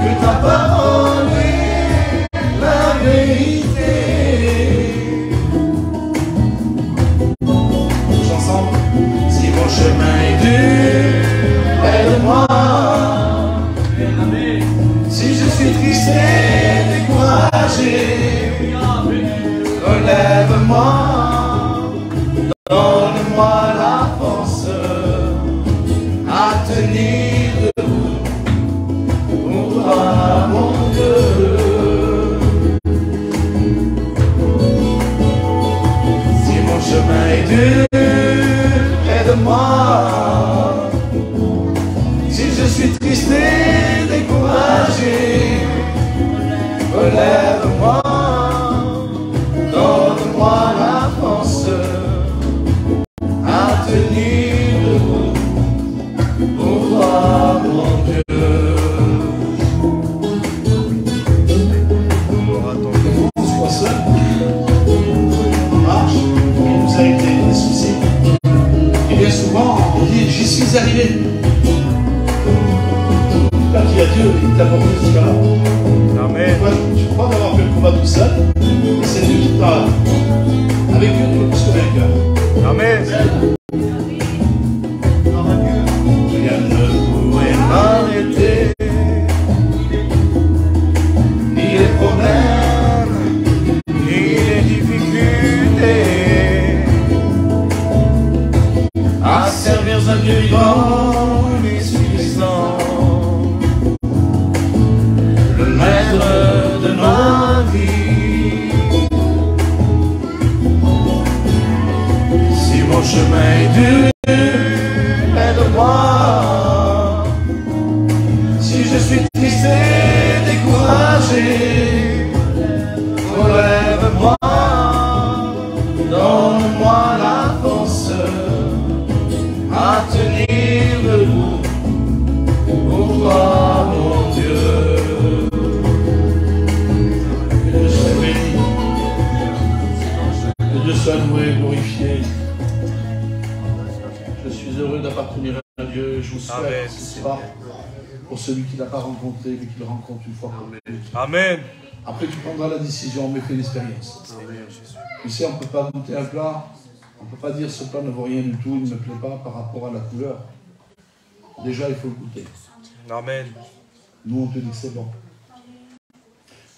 Une fois pour Amen. Après, tu prendras la décision, mais fais l'expérience. Tu sais, on ne peut pas goûter un plat, on ne peut pas dire ce plat ne vaut rien du tout, il ne me plaît pas par rapport à la couleur. Déjà, il faut le goûter. Amen. Nous, on te dit que c'est bon.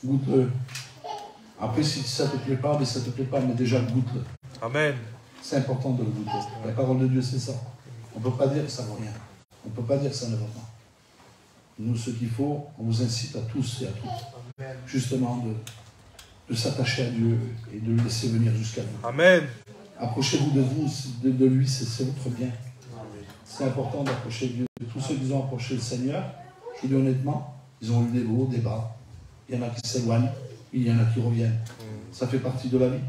Goûte-le. Après, si ça ne te plaît pas, mais ça ne te plaît pas, mais déjà, goûte-le. Amen. C'est important de le goûter. La parole de Dieu, c'est ça. On ne peut pas dire que ça ne vaut rien. On ne peut pas dire que ça ne va pas. Nous, ce qu'il faut, on vous incite à tous et à toutes, justement, de s'attacher à Dieu et de le laisser venir jusqu'à vous. Amen. Approchez-vous de vous, de lui, c'est votre bien. C'est important d'approcher Dieu. Tous ceux qui ont approché le Seigneur, je vous dis honnêtement, ils ont eu des hauts, des bas. Il y en a qui s'éloignent, il y en a qui reviennent. Ça fait partie de la vie.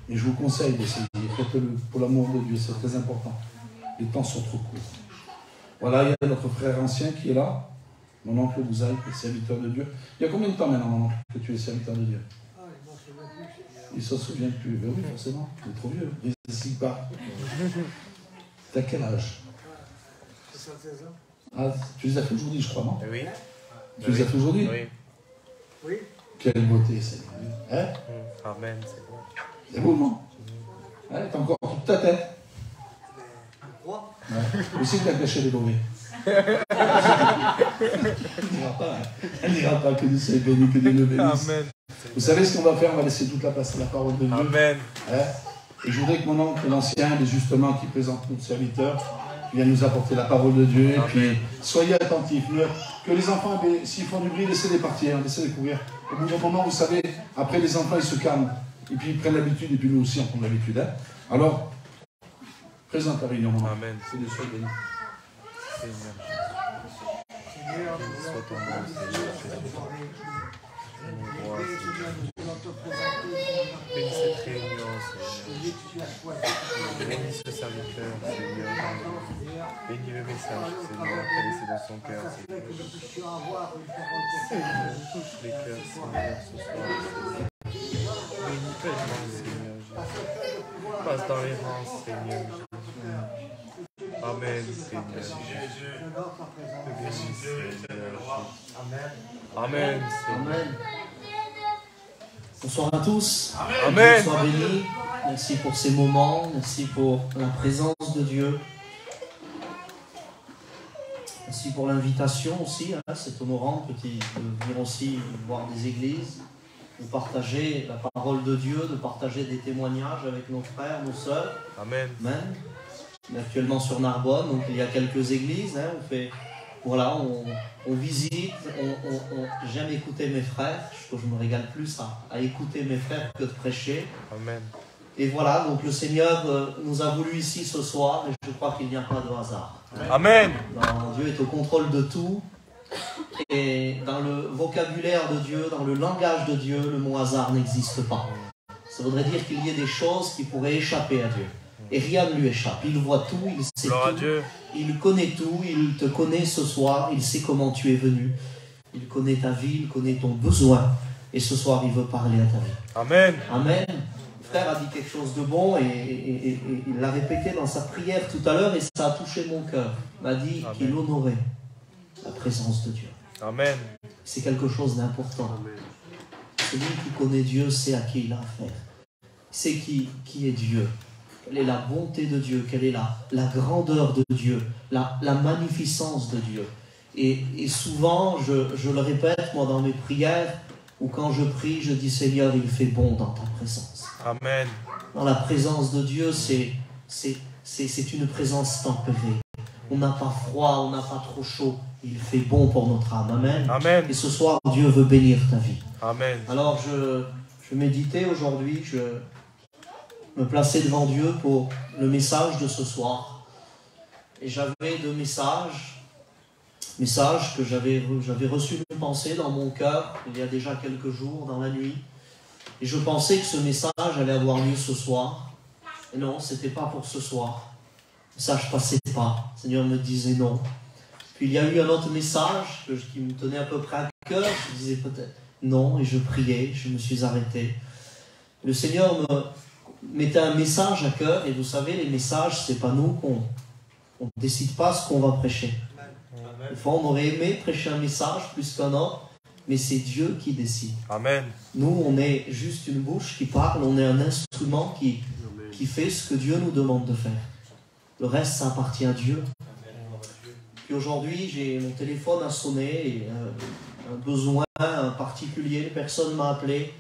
Et je vous conseille d'essayer. Faites-le pour l'amour de Dieu, c'est très important. Les temps sont trop courts. Voilà, il y a notre frère ancien qui est là. Mon oncle Bouzaï, est serviteur de Dieu. Il y a combien de temps maintenant, mon oncle, que tu es serviteur de Dieu? Il ne se souvient plus. Ben oui, forcément, il est trop vieux. Il ne se souvient pas. T'as quel âge? 76 ans. Ah, tu les as fait aujourd'hui, je crois, non? Oui. Tu les as fait aujourd'hui? Oui. Oui. Quelle beauté, Seigneur. Hein? Amen, c'est bon. C'est beau, non? Hein, t'as encore toute ta tête? Ouais. Aussi que t'as caché les mauvais. Elle n'ira pas, que Dieu soit béni, que Dieu le bénisse. Amen. Vous savez ce qu'on va faire? On va laisser toute la place à la parole de Dieu. Amen. Hein? Et je voudrais que mon oncle, l'ancien, justement, qui présente notre serviteur, vienne nous apporter la parole de Dieu. Et puis, soyez attentifs. Que les enfants, s'ils font du bruit, laissez-les partir, laissez-les courir. Au bout d'un moment, vous savez, après les enfants, ils se calment. Et puis, ils prennent l'habitude, et puis nous aussi, on prend l'habitude. Hein? Alors, présente la réunion, mon oncle. Amen. Que Dieu soit béni. Seigneur, soit ton nom, Seigneur. Bénis cette réunion, Seigneur. Bénis ce serviteur, Seigneur. Bénis le message, Seigneur, qu'a laissé dans son cœur, Seigneur. Touche les cœurs, Seigneur, ce soir. Bénis pleinement, Seigneur. Passe dans les rangs, Seigneur. Amen, Seigneur. Amen, Seigneur. Bonsoir à tous. Amen. Sois bénis. Merci pour ces moments. Merci pour la présence de Dieu. Merci pour l'invitation aussi. Hein, c'est honorant de venir aussi voir des églises, de partager la parole de Dieu, de partager des témoignages avec nos frères, nos sœurs. Amen. Amen. On est actuellement sur Narbonne, donc il y a quelques églises. Hein, on visite, j'aime écouter mes frères. Je me régale plus à écouter mes frères que de prêcher. Amen. Et voilà, donc le Seigneur nous a voulu ici ce soir, et je crois qu'il n'y a pas de hasard. Amen. Dieu est au contrôle de tout. Et dans le vocabulaire de Dieu, dans le langage de Dieu, le mot hasard n'existe pas. Ça voudrait dire qu'il y ait des choses qui pourraient échapper à Dieu. Et rien ne lui échappe. Il voit tout, il sait Gloire tout. à Dieu. Il connaît tout, il te connaît ce soir, il sait comment tu es venu. Il connaît ta vie, il connaît ton besoin. Et ce soir, il veut parler à ta vie. Amen. Amen. Le frère a dit quelque chose de bon et il l'a répété dans sa prière tout à l'heure et ça a touché mon cœur. Il m'a dit qu'il honorait la présence de Dieu. Amen. C'est quelque chose d'important. Celui qui connaît Dieu sait à qui il a affaire. C'est qui est Dieu. Quelle est la bonté de Dieu, quelle est la grandeur de Dieu, la magnificence de Dieu. Et souvent, je le répète, moi, dans mes prières, ou quand je prie, je dis, Seigneur, il fait bon dans ta présence. Amen. Dans la présence de Dieu, c'est une présence tempérée. On n'a pas froid, on n'a pas trop chaud. Il fait bon pour notre âme. Amen. Amen. Et ce soir, Dieu veut bénir ta vie. Amen. Alors, je méditais aujourd'hui, je me plaçais devant Dieu pour le message de ce soir. Et j'avais deux messages que j'avais reçu une pensée dans mon cœur il y a déjà quelques jours, dans la nuit. Et je pensais que ce message allait avoir lieu ce soir. Et non, c'était pas pour ce soir. Le message passait pas. Le Seigneur me disait non. Puis il y a eu un autre message qui me tenait à peu près à cœur. Je disais peut-être non, et je priais, je me suis arrêté. Le Seigneur me mettait un message à cœur, et vous savez, les messages, c'est pas nous qu'on décide pas ce qu'on va prêcher. Des fois, on aurait aimé prêcher un message plus qu'un autre, mais c'est Dieu qui décide. Amen. Nous, on est juste une bouche qui parle, on est un instrument qui fait ce que Dieu nous demande de faire. Le reste, ça appartient à Dieu. Puis aujourd'hui, mon téléphone a sonné, et un besoin particulier, personne m'a appelé,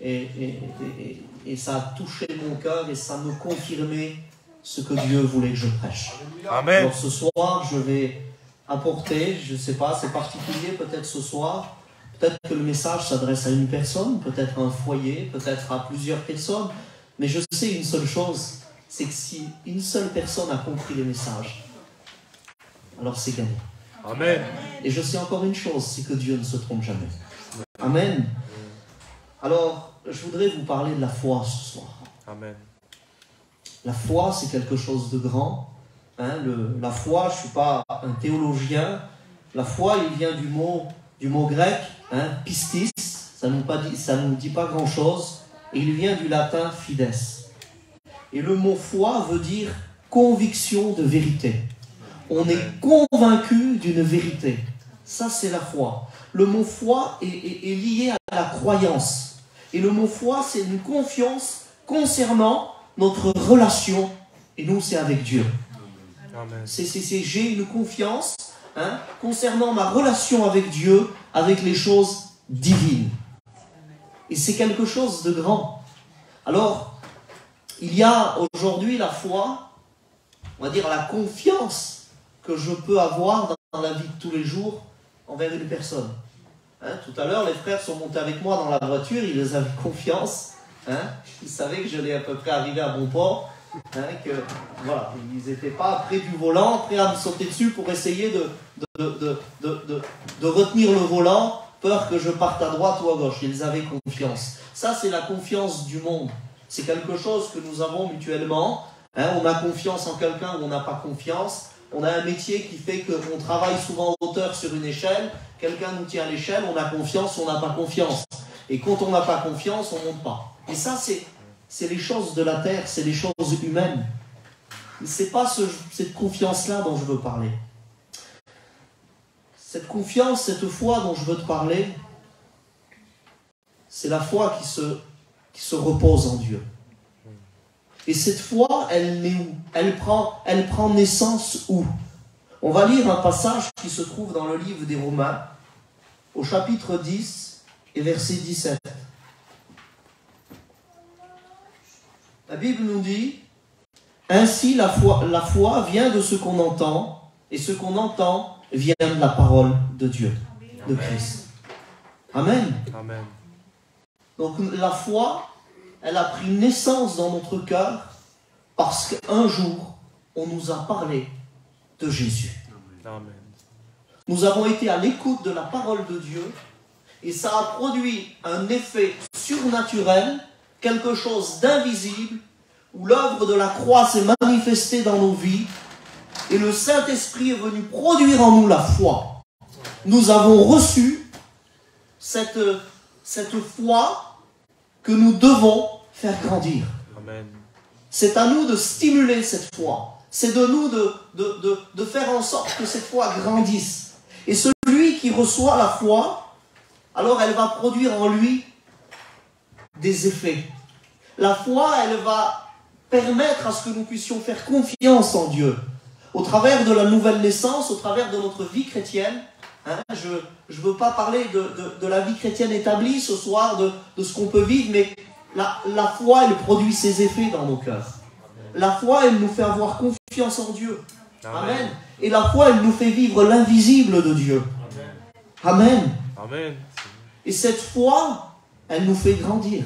et ça a touché mon cœur, et ça me confirmait ce que Dieu voulait que je prêche. Amen. Alors ce soir, je vais apporter, je ne sais pas, c'est particulier peut-être ce soir, peut-être que le message s'adresse à une personne, peut-être à un foyer, peut-être à plusieurs personnes, mais je sais une seule chose, c'est que si une seule personne a compris le message, alors c'est gagné. Amen. Et je sais encore une chose, c'est que Dieu ne se trompe jamais. Amen. Alors, je voudrais vous parler de la foi ce soir. Amen. La foi, c'est quelque chose de grand. Hein, la foi, je ne suis pas un théologien, La foi, il vient du mot grec, hein, pistis, ça nous dit pas grand-chose, et il vient du latin fides. Et le mot foi veut dire conviction de vérité. On est convaincu d'une vérité. Ça, c'est la foi. Le mot foi est lié à la croyance. Et le mot foi, c'est une confiance concernant notre relation. Et nous, c'est avec Dieu. J'ai une confiance concernant ma relation avec Dieu, avec les choses divines. Et c'est quelque chose de grand. Alors, il y a aujourd'hui la foi, on va dire la confiance que je peux avoir dans la vie de tous les jours envers une personne. Tout à l'heure, les frères sont montés avec moi dans la voiture, ils avaient confiance, ils savaient que j'allais à peu près arriver à bon port, que voilà, ils n'étaient pas près du volant, prêts à me sauter dessus pour essayer de retenir le volant, peur que je parte à droite ou à gauche. Ils avaient confiance. Ça, c'est la confiance du monde. C'est quelque chose que nous avons mutuellement. On a confiance en quelqu'un ou on n'a pas confiance. On a un métier qui fait qu'on travaille souvent en hauteur sur une échelle. Quelqu'un nous tient à l'échelle, on a confiance ou on n'a pas confiance. Et quand on n'a pas confiance, on ne monte pas. Et ça, c'est les choses de la terre, c'est les choses humaines. Ce n'est pas cette confiance-là dont je veux parler. Cette confiance, cette foi dont je veux te parler, c'est la foi qui se repose en Dieu. Et cette foi, elle naît où? Elle prend naissance où? On va lire un passage qui se trouve dans le livre des Romains, au chapitre 10 et verset 17. La Bible nous dit, « Ainsi la foi vient de ce qu'on entend, et ce qu'on entend vient de la parole de Dieu, de Christ. » Amen. Amen. Donc la foi, elle a pris naissance dans notre cœur parce qu'un jour, on nous a parlé de Jésus. Amen. Nous avons été à l'écoute de la parole de Dieu et ça a produit un effet surnaturel, quelque chose d'invisible, où l'œuvre de la croix s'est manifestée dans nos vies et le Saint-Esprit est venu produire en nous la foi. Nous avons reçu cette foi que nous devons faire grandir. Amen. C'est à nous de stimuler cette foi. C'est de nous de faire en sorte que cette foi grandisse. Et celui qui reçoit la foi, alors elle va produire en lui des effets. La foi, elle va permettre à ce que nous puissions faire confiance en Dieu. Au travers de la nouvelle naissance, au travers de notre vie chrétienne, je ne veux pas parler de la vie chrétienne établie ce soir, de ce qu'on peut vivre, mais la foi, elle produit ses effets dans nos cœurs. La foi, elle nous fait avoir confiance en Dieu. Amen. Amen. Et la foi, elle nous fait vivre l'invisible de Dieu. Amen. Amen. Et cette foi, elle nous fait grandir.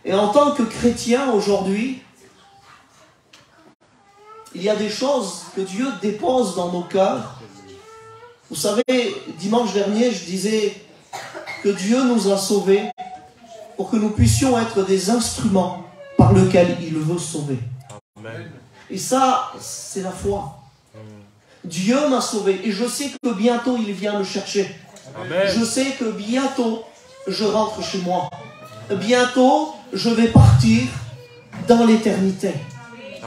Et en tant que chrétien aujourd'hui, il y a des choses que Dieu dépose dans nos cœurs. Vous savez, dimanche dernier, je disais que Dieu nous a sauvés pour que nous puissions être des instruments par lesquels il veut sauver. Amen. Et ça, c'est la foi. Dieu m'a sauvé et je sais que bientôt il vient me chercher. Amen. Je sais que bientôt je rentre chez moi. Bientôt je vais partir dans l'éternité.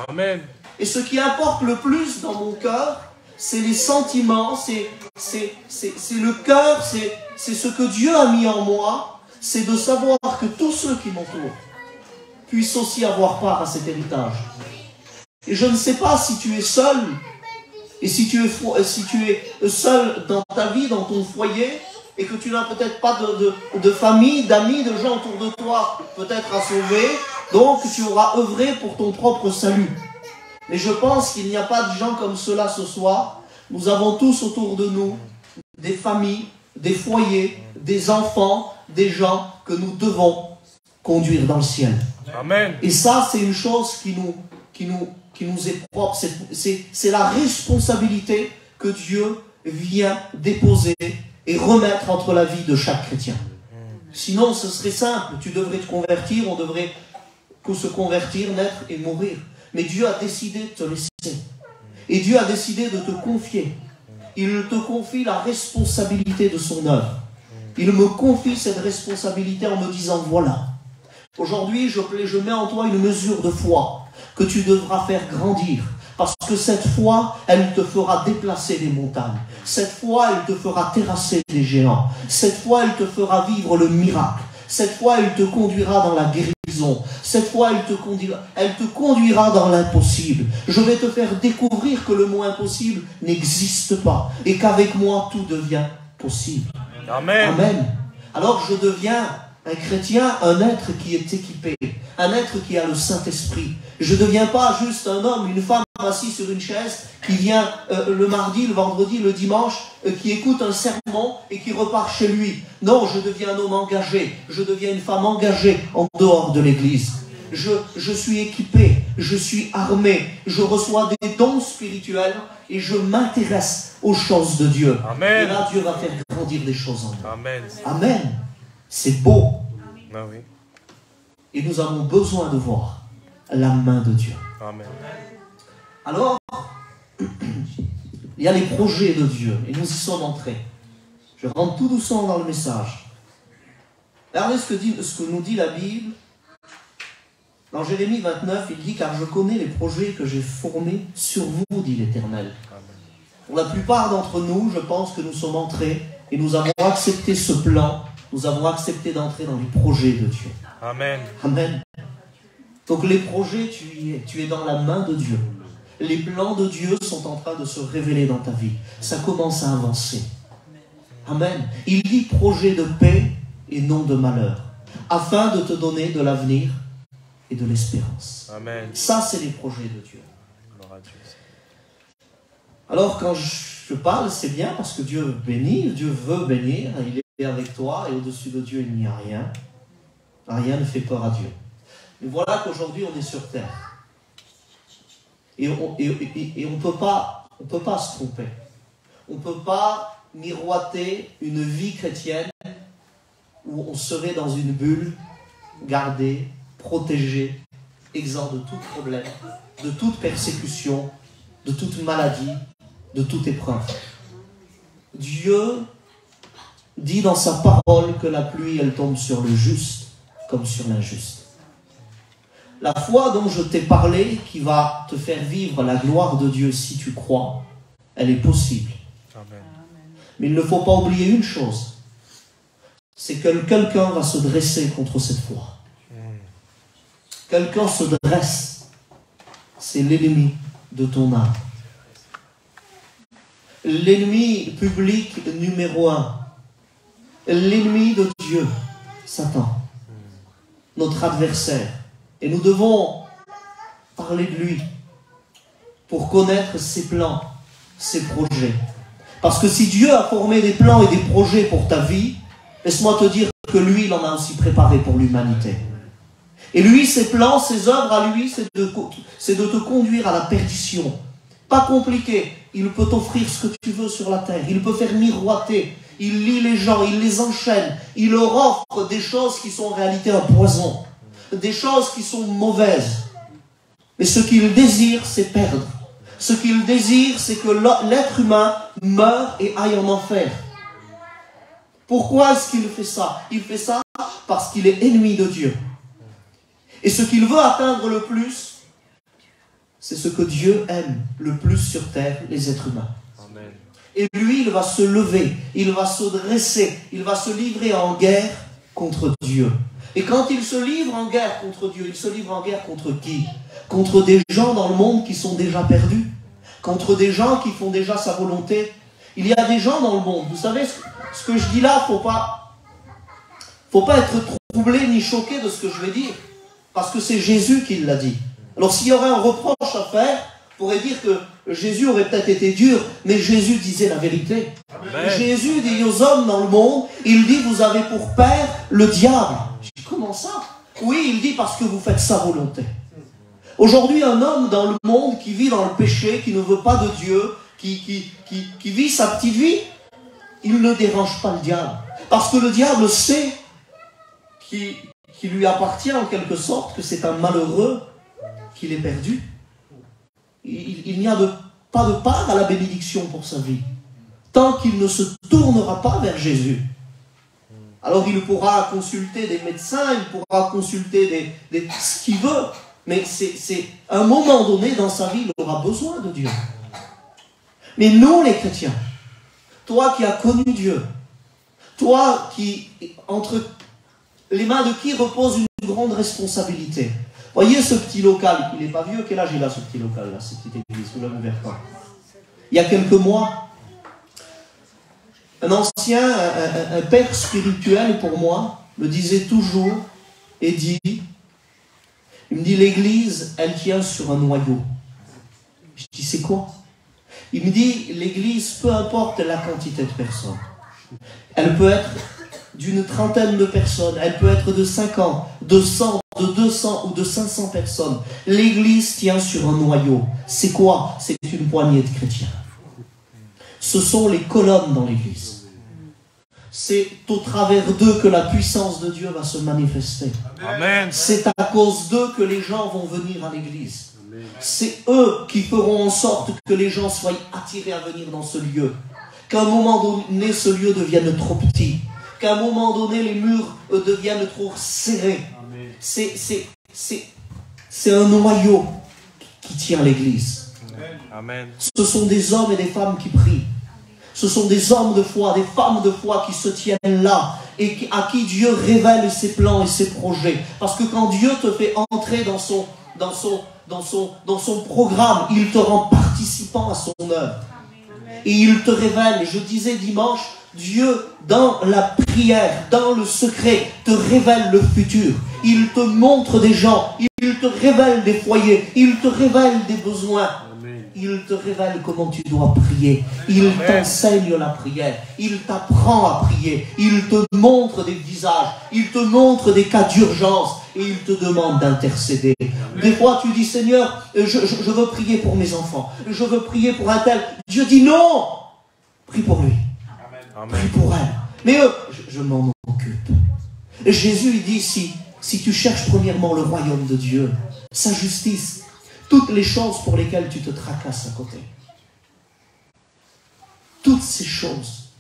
Amen. Et ce qui importe le plus dans mon cœur, c'est les sentiments, c'est le cœur, c'est ce que Dieu a mis en moi, c'est de savoir que tous ceux qui m'entourent puissent aussi avoir part à cet héritage. Et je ne sais pas si tu es seul, et si tu es seul dans ta vie, dans ton foyer, et que tu n'as peut-être pas de famille, d'amis, de gens autour de toi, peut-être à sauver, donc tu auras œuvré pour ton propre salut. Mais je pense qu'il n'y a pas de gens comme cela ce soir. Nous avons tous autour de nous des familles, des foyers, des enfants, des gens que nous devons conduire dans le ciel. Amen. Et ça, c'est une chose qui nous est propre. C'est la responsabilité que Dieu vient déposer et remettre entre la vie de chaque chrétien. Sinon, ce serait simple. Tu devrais te convertir, on devrait se convertir, naître et mourir. Mais Dieu a décidé de te laisser. Et Dieu a décidé de te confier. il te confie la responsabilité de son œuvre. Il me confie cette responsabilité en me disant, voilà, aujourd'hui je mets en toi une mesure de foi que tu devras faire grandir. Parce que cette foi, elle te fera déplacer des montagnes. Cette foi, elle te fera terrasser des géants. Cette foi, elle te fera vivre le miracle. Cette foi, elle te conduira dans la guérison. Cette foi, elle te conduira dans l'impossible. Je vais te faire découvrir que le mot impossible n'existe pas. Et qu'avec moi, tout devient possible. Amen. Amen. Alors je deviens un chrétien, un être qui est équipé. Un être qui a le Saint-Esprit. Je ne deviens pas juste un homme, une femme assis sur une chaise qui vient le mardi, le vendredi, le dimanche, qui écoute un sermon et qui repart chez lui. Non, je deviens un homme engagé. Je deviens une femme engagée en dehors de l'église. Je suis équipé, je suis armé, je reçois des dons spirituels et je m'intéresse aux choses de Dieu. Amen. Et là, Dieu va faire grandir des choses en moi. Amen. Amen. C'est beau. Ah oui. Et nous avons besoin de voir la main de Dieu. Amen. Alors, il y a les projets de Dieu et nous y sommes entrés. Je rentre tout doucement dans le message. Regardez ce que nous dit la Bible. Dans Jérémie 29, il dit « Car je connais les projets que j'ai formés sur vous, dit l'Éternel. » Pour la plupart d'entre nous, je pense que nous sommes entrés et nous avons accepté ce plan. Nous avons accepté d'entrer dans les projets de Dieu. Amen. Amen. Donc les projets, tu es dans la main de Dieu. Les plans de Dieu sont en train de se révéler dans ta vie. Ça commence à avancer. Amen. Il dit projet de paix et non de malheur, afin de te donner de l'avenir et de l'espérance. Amen. Ça, c'est les projets de Dieu. Gloire à Dieu. Alors, quand je parle, c'est bien parce que Dieu bénit, Dieu veut bénir, il est avec toi et au-dessus de Dieu, il n'y a rien. Rien ne fait peur à Dieu. Mais voilà qu'aujourd'hui, on est sur terre. Et on ne peut pas se tromper. On ne peut pas miroiter une vie chrétienne où on serait dans une bulle, gardée, protégé, exempt de tout problème, de toute persécution, de toute maladie, de toute épreuve. Dieu dit dans sa parole que la pluie, elle tombe sur le juste comme sur l'injuste. La foi dont je t'ai parlé, qui va te faire vivre la gloire de Dieu si tu crois, elle est possible. Amen. Mais il ne faut pas oublier une chose, c'est que quelqu'un va se dresser contre cette foi. Quelqu'un se dresse, c'est l'ennemi de ton âme. L'ennemi public numéro 1, l'ennemi de Dieu, Satan, notre adversaire. Et nous devons parler de lui pour connaître ses plans, ses projets. Parce que si Dieu a formé des plans et des projets pour ta vie, laisse-moi te dire que lui, il en a aussi préparé pour l'humanité. Et lui, ses plans, ses œuvres à lui, c'est de te conduire à la perdition. Pas compliqué. Il peut t'offrir ce que tu veux sur la terre. Il peut faire miroiter. Il lie les gens, il les enchaîne. Il leur offre des choses qui sont en réalité un poison. Des choses qui sont mauvaises. Mais ce qu'il désire, c'est perdre. Ce qu'il désire, c'est que l'être humain meure et aille en enfer. Pourquoi est-ce qu'il fait ça? Il fait ça parce qu'il est ennemi de Dieu. Et ce qu'il veut atteindre le plus, c'est ce que Dieu aime le plus sur terre, les êtres humains. Amen. Et lui, il va se lever, il va se dresser, il va se livrer en guerre contre Dieu. Et quand il se livre en guerre contre Dieu, il se livre en guerre contre qui? Contre des gens dans le monde qui sont déjà perdus, contre des gens qui font déjà sa volonté. Il y a des gens dans le monde, vous savez, ce que je dis là, faut pas être troublé ni choqué de ce que je vais dire. Parce que c'est Jésus qui l'a dit. Alors s'il y aurait un reproche à faire, on pourrait dire que Jésus aurait peut-être été dur, mais Jésus disait la vérité. Amen. Jésus dit aux hommes dans le monde, il dit, vous avez pour père le diable. Je dis, comment ça? Oui, il dit, parce que vous faites sa volonté. Aujourd'hui, un homme dans le monde qui vit dans le péché, qui ne veut pas de Dieu, qui vit sa petite vie, il ne dérange pas le diable. Parce que le diable sait qui lui appartient en quelque sorte, que c'est un malheureux qu'il est perdu. Il n'y a pas de part à la bénédiction pour sa vie. tant qu'il ne se tournera pas vers Jésus. Alors il pourra consulter des médecins, il pourra consulter ce qu'il veut, mais c'est à un moment donné dans sa vie, il aura besoin de Dieu. Mais nous les chrétiens, toi qui as connu Dieu, toi qui, entre les mains de qui repose une grande responsabilité. Voyez ce petit local, il n'est pas vieux, quel âge il a ce petit local là, cette petite église, vous l'avez ouvert quand? Il y a quelques mois, un ancien, un père spirituel pour moi, me disait toujours et dit, il me dit l'église, elle tient sur un noyau. Je dis c'est quoi? Il me dit l'église, peu importe la quantité de personnes, elle peut être d'une trentaine de personnes, elle peut être de 50, de 100, de 200 ou de 500 personnes. L'église tient sur un noyau. C'est quoi? C'est une poignée de chrétiens. Ce sont les colonnes dans l'église. C'est au travers d'eux que la puissance de Dieu va se manifester. Amen. C'est à cause d'eux que les gens vont venir à l'église. C'est eux qui feront en sorte que les gens soient attirés à venir dans ce lieu. Qu'à un moment donné, ce lieu devienne trop petit. Qu'à un moment donné, les murs deviennent trop serrés. C'est un noyau qui tient l'église. Amen. Ce sont des hommes et des femmes qui prient. Ce sont des hommes de foi, des femmes de foi qui se tiennent là et à qui Dieu révèle ses plans et ses projets. Parce que quand Dieu te fait entrer dans son programme, il te rend participant à son œuvre. Et il te révèle, je disais dimanche, Dieu, dans la prière, dans le secret, te révèle le futur. Il te montre des gens, il te révèle des foyers, il te révèle des besoins. Il te révèle comment tu dois prier. Il t'enseigne la prière. Il t'apprend à prier. Il te montre des visages. Il te montre des cas d'urgence. Et il te demande d'intercéder. Des fois, tu dis, Seigneur, je veux prier pour mes enfants. Je veux prier pour un tel. Dieu dit non. Prie pour lui. Prie pour elle. Mais je m'en occupe. Et Jésus, il dit, si tu cherches premièrement le royaume de Dieu, sa justice, toutes les choses pour lesquelles tu te tracasses à côté. Toutes ces choses.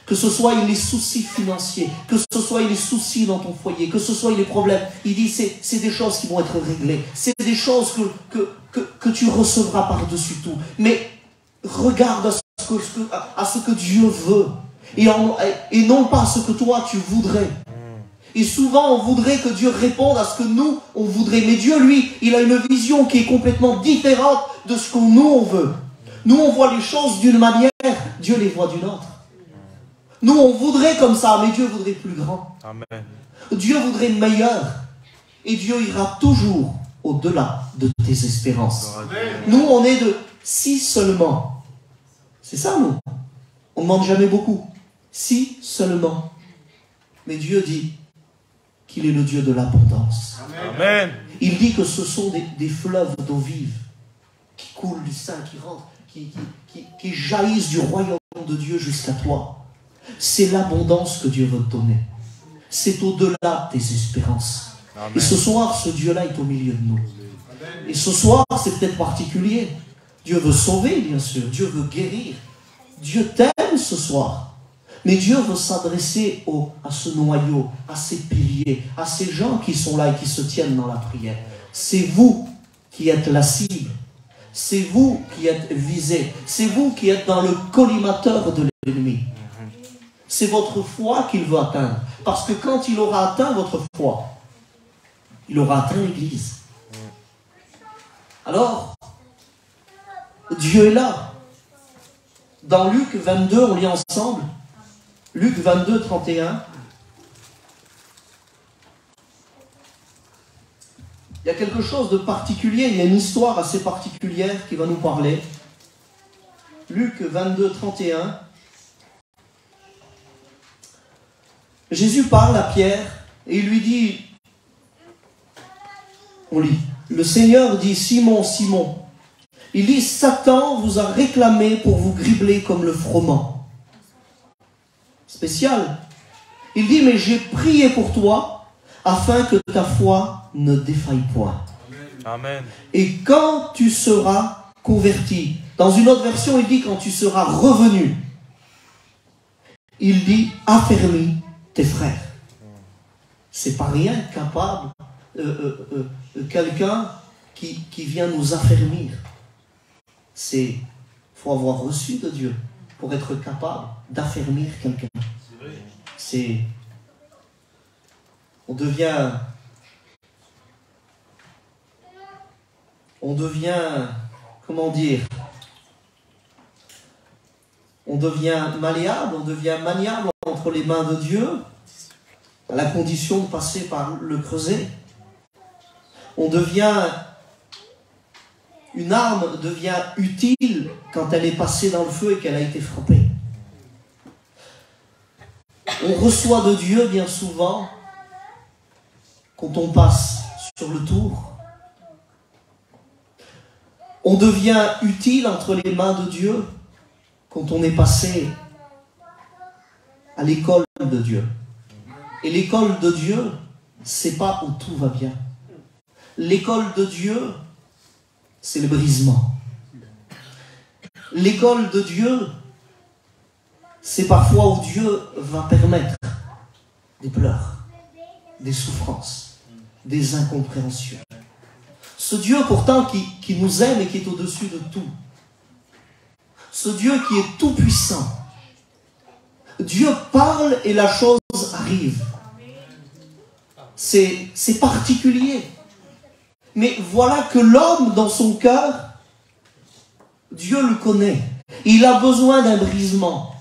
Que ce soit les soucis financiers, que ce soit les soucis dans ton foyer, que ce soit les problèmes. Il dit, c'est des choses qui vont être réglées. C'est des choses que tu recevras par-dessus tout. Mais regarde à ce que Dieu veut. Et non pas à ce que toi tu voudrais. Et souvent, on voudrait que Dieu réponde à ce que nous, on voudrait. Mais Dieu, lui, il a une vision qui est complètement différente de ce que nous, on veut. Nous, on voit les choses d'une manière, Dieu les voit d'une autre. Nous, on voudrait comme ça, mais Dieu voudrait plus grand. Amen. Dieu voudrait meilleur. Et Dieu ira toujours au-delà de tes espérances. Amen. Nous, on est de si seulement. C'est ça, nous. On ne demande jamais beaucoup. Si seulement. Mais Dieu dit qu'il est le Dieu de l'abondance. Amen. Il dit que ce sont des fleuves d'eau vive qui coulent du sein, qui rentrent, qui jaillissent du royaume de Dieu jusqu'à toi. C'est l'abondance que Dieu veut te donner. C'est au-delà de tes espérances. Amen. Et ce soir, ce Dieu-là est au milieu de nous. Et ce soir, c'est peut-être particulier. Dieu veut sauver, bien sûr. Dieu veut guérir. Dieu t'aime ce soir. Mais Dieu veut s'adresser à ce noyau, à ces piliers, à ces gens qui sont là et qui se tiennent dans la prière. C'est vous qui êtes la cible. C'est vous qui êtes visé. C'est vous qui êtes dans le collimateur de l'ennemi. C'est votre foi qu'il veut atteindre. Parce que quand il aura atteint votre foi, il aura atteint l'Église. Alors, Dieu est là. Dans Luc 22, on lit ensemble. Luc 22, 31. Il y a quelque chose de particulier, il y a une histoire assez particulière qui va nous parler. Luc 22, 31. Jésus parle à Pierre et il lui dit, on lit, le Seigneur dit, Simon, Simon, il dit, Satan vous a réclamé pour vous gribler comme le froment. Spécial. Il dit, mais j'ai prié pour toi afin que ta foi ne défaille point. Amen. Et quand tu seras converti, dans une autre version, il dit quand tu seras revenu, il dit affermis tes frères. C'est pas rien capable, quelqu'un qui vient nous affermir. Il faut avoir reçu de Dieu pour être capable d'affermir quelqu'un. On devient, comment dire, on devient malléable, on devient maniable entre les mains de Dieu, à la condition de passer par le creuset. Une arme devient utile quand elle est passée dans le feu et qu'elle a été frappée. On reçoit de Dieu bien souvent quand on passe sur le tour. On devient utile entre les mains de Dieu quand on est passé à l'école de Dieu. Et l'école de Dieu, c'est pas où tout va bien. L'école de Dieu, c'est le brisement. L'école de Dieu, c'est parfois où Dieu va permettre des pleurs, des souffrances, des incompréhensions. Ce Dieu pourtant qui nous aime et qui est au-dessus de tout. Ce Dieu qui est tout puissant. Dieu parle et la chose arrive. C'est particulier. Mais voilà que l'homme dans son cœur, Dieu le connaît. Il a besoin d'un brisement.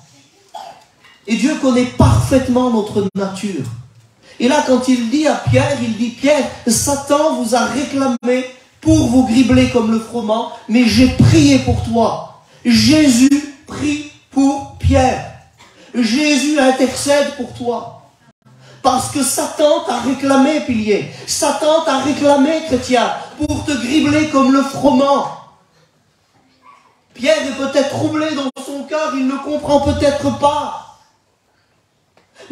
Et Dieu connaît parfaitement notre nature. Et là, quand il dit à Pierre, il dit, Pierre, Satan vous a réclamé pour vous gribler comme le froment, mais j'ai prié pour toi. Jésus prie pour Pierre. Jésus intercède pour toi. Parce que Satan t'a réclamé, pilier. Satan t'a réclamé, chrétien, pour te gribler comme le froment. Pierre est peut-être troublé dans son cœur, il ne comprend peut-être pas.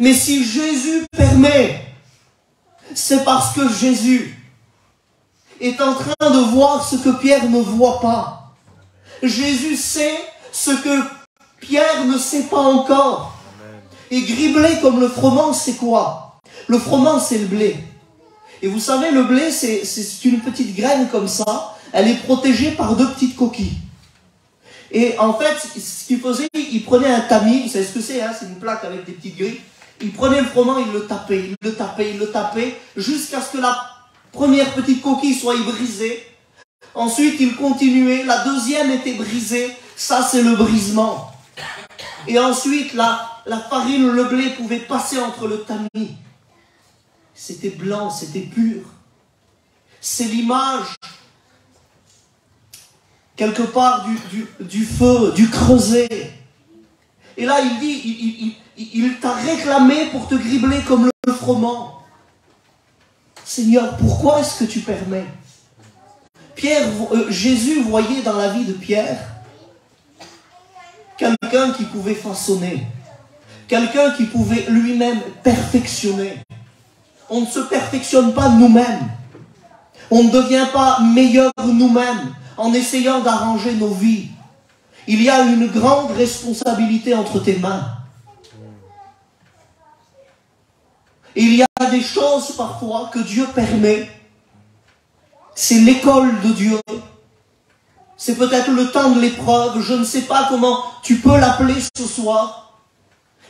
Mais si Jésus permet, c'est parce que Jésus est en train de voir ce que Pierre ne voit pas. Jésus sait ce que Pierre ne sait pas encore. Et gribler comme le froment, c'est quoi? Le froment, c'est le blé. Et vous savez, le blé, c'est une petite graine comme ça. Elle est protégée par 2 petites coquilles. Et en fait, ce qu'il faisait, il prenait un tamis, vous savez ce que c'est, hein? C'est une plaque avec des petites grilles. Il prenait le froment, il le tapait, jusqu'à ce que la première petite coquille soit brisée. Ensuite, il continuait, la deuxième était brisée. Ça, c'est le brisement. Et ensuite, la farine, le blé pouvait passer entre le tamis. C'était blanc, c'était pur. C'est l'image, quelque part, du feu, du creuset. Et là, il dit, il t'a réclamé pour te gribler comme le froment. Seigneur, pourquoi est-ce que tu permets? Jésus voyait dans la vie de Pierre quelqu'un qui pouvait façonner, quelqu'un qui pouvait lui-même perfectionner. On ne se perfectionne pas nous-mêmes. On ne devient pas meilleur nous-mêmes en essayant d'arranger nos vies. Il y a une grande responsabilité entre tes mains. Il y a des choses parfois que Dieu permet. C'est l'école de Dieu. C'est peut-être le temps de l'épreuve. Je ne sais pas comment tu peux l'appeler ce soir.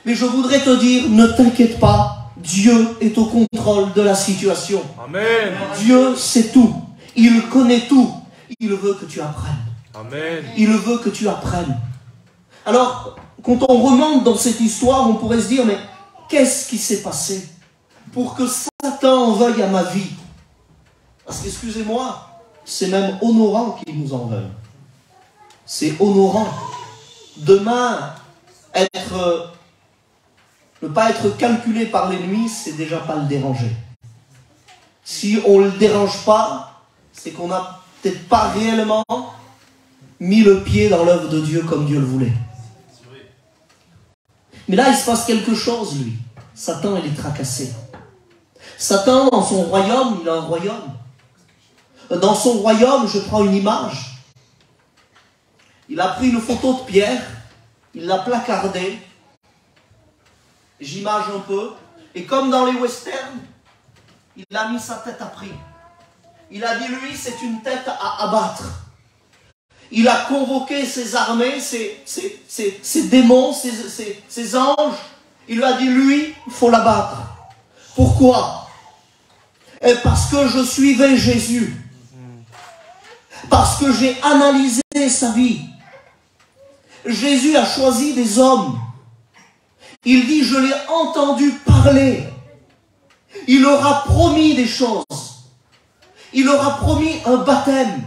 Mais je voudrais te dire, ne t'inquiète pas. Dieu est au contrôle de la situation. Amen. Dieu sait tout. Il connaît tout. Il veut que tu apprennes. Amen. Il veut que tu apprennes. Alors, quand on remonte dans cette histoire, on pourrait se dire, mais qu'est-ce qui s'est passé pour que Satan en veuille à ma vie? Parce qu'excusez-moi, c'est même honorant qu'il nous en veuille. C'est honorant. Demain, ne pas être calculé par l'ennemi, c'est déjà pas le déranger. Si on ne le dérange pas, c'est qu'on n'a peut-être pas réellement mis le pied dans l'œuvre de Dieu comme Dieu le voulait. Mais là, il se passe quelque chose, lui. Satan, il est tracassé. Satan, dans son royaume, il a un royaume. Dans son royaume, je prends une image. Il a pris une photo de Pierre, il l'a placardée, j'image un peu, et comme dans les westerns, il a mis sa tête à prix. Il a dit, lui, c'est une tête à abattre. Il a convoqué ses armées, ses démons, ses anges. Il lui a dit, lui, il faut l'abattre. Pourquoi? Parce que je suivais Jésus. Parce que j'ai analysé sa vie. Jésus a choisi des hommes. Il dit, je l'ai entendu parler. Il leur a promis des choses. Il leur a promis un baptême.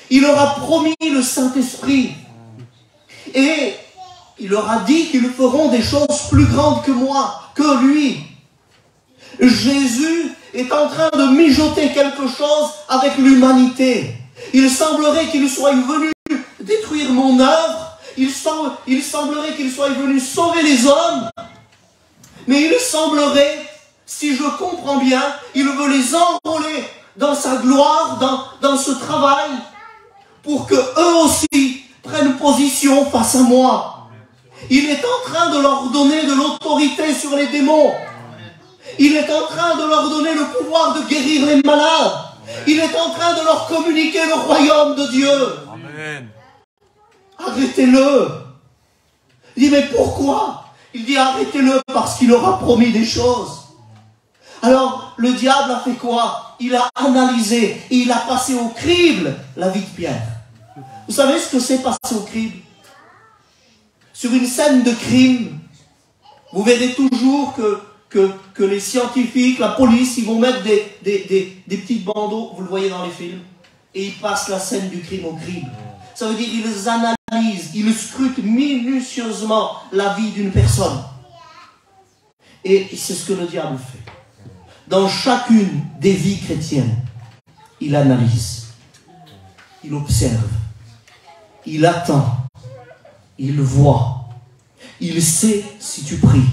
Il leur a promis le Saint-Esprit. Et il leur a dit qu'ils feront des choses plus grandes que moi, que lui. Jésus est en train de mijoter quelque chose avec l'humanité. Il semblerait qu'il soit venu détruire mon œuvre. Il semblerait qu'il soit venu sauver les hommes. Mais il semblerait, si je comprends bien, il veut les enrôler dans sa gloire, dans ce travail, pour que eux aussi prennent position face à moi. Il est en train de leur donner de l'autorité sur les démons. Il est en train de leur donner le pouvoir de guérir les malades. Il est en train de leur communiquer le royaume de Dieu. Amen. Arrêtez-le. Il dit, mais pourquoi? Il dit, arrêtez-le parce qu'il aura promis des choses. Alors, le diable a fait quoi? Il a analysé et il a passé au crible la vie de Pierre. Vous savez ce que c'est passer au crible? Sur une scène de crime, vous verrez toujours que les scientifiques, la police, ils vont mettre des petits bandeaux, vous le voyez dans les films, et ils passent la scène du crime au crible. Ça veut dire qu'ils analysent, ils scrutent minutieusement la vie d'une personne. Et c'est ce que le diable fait. Dans chacune des vies chrétiennes, il analyse, il observe, il attend, il voit, il sait si tu pries,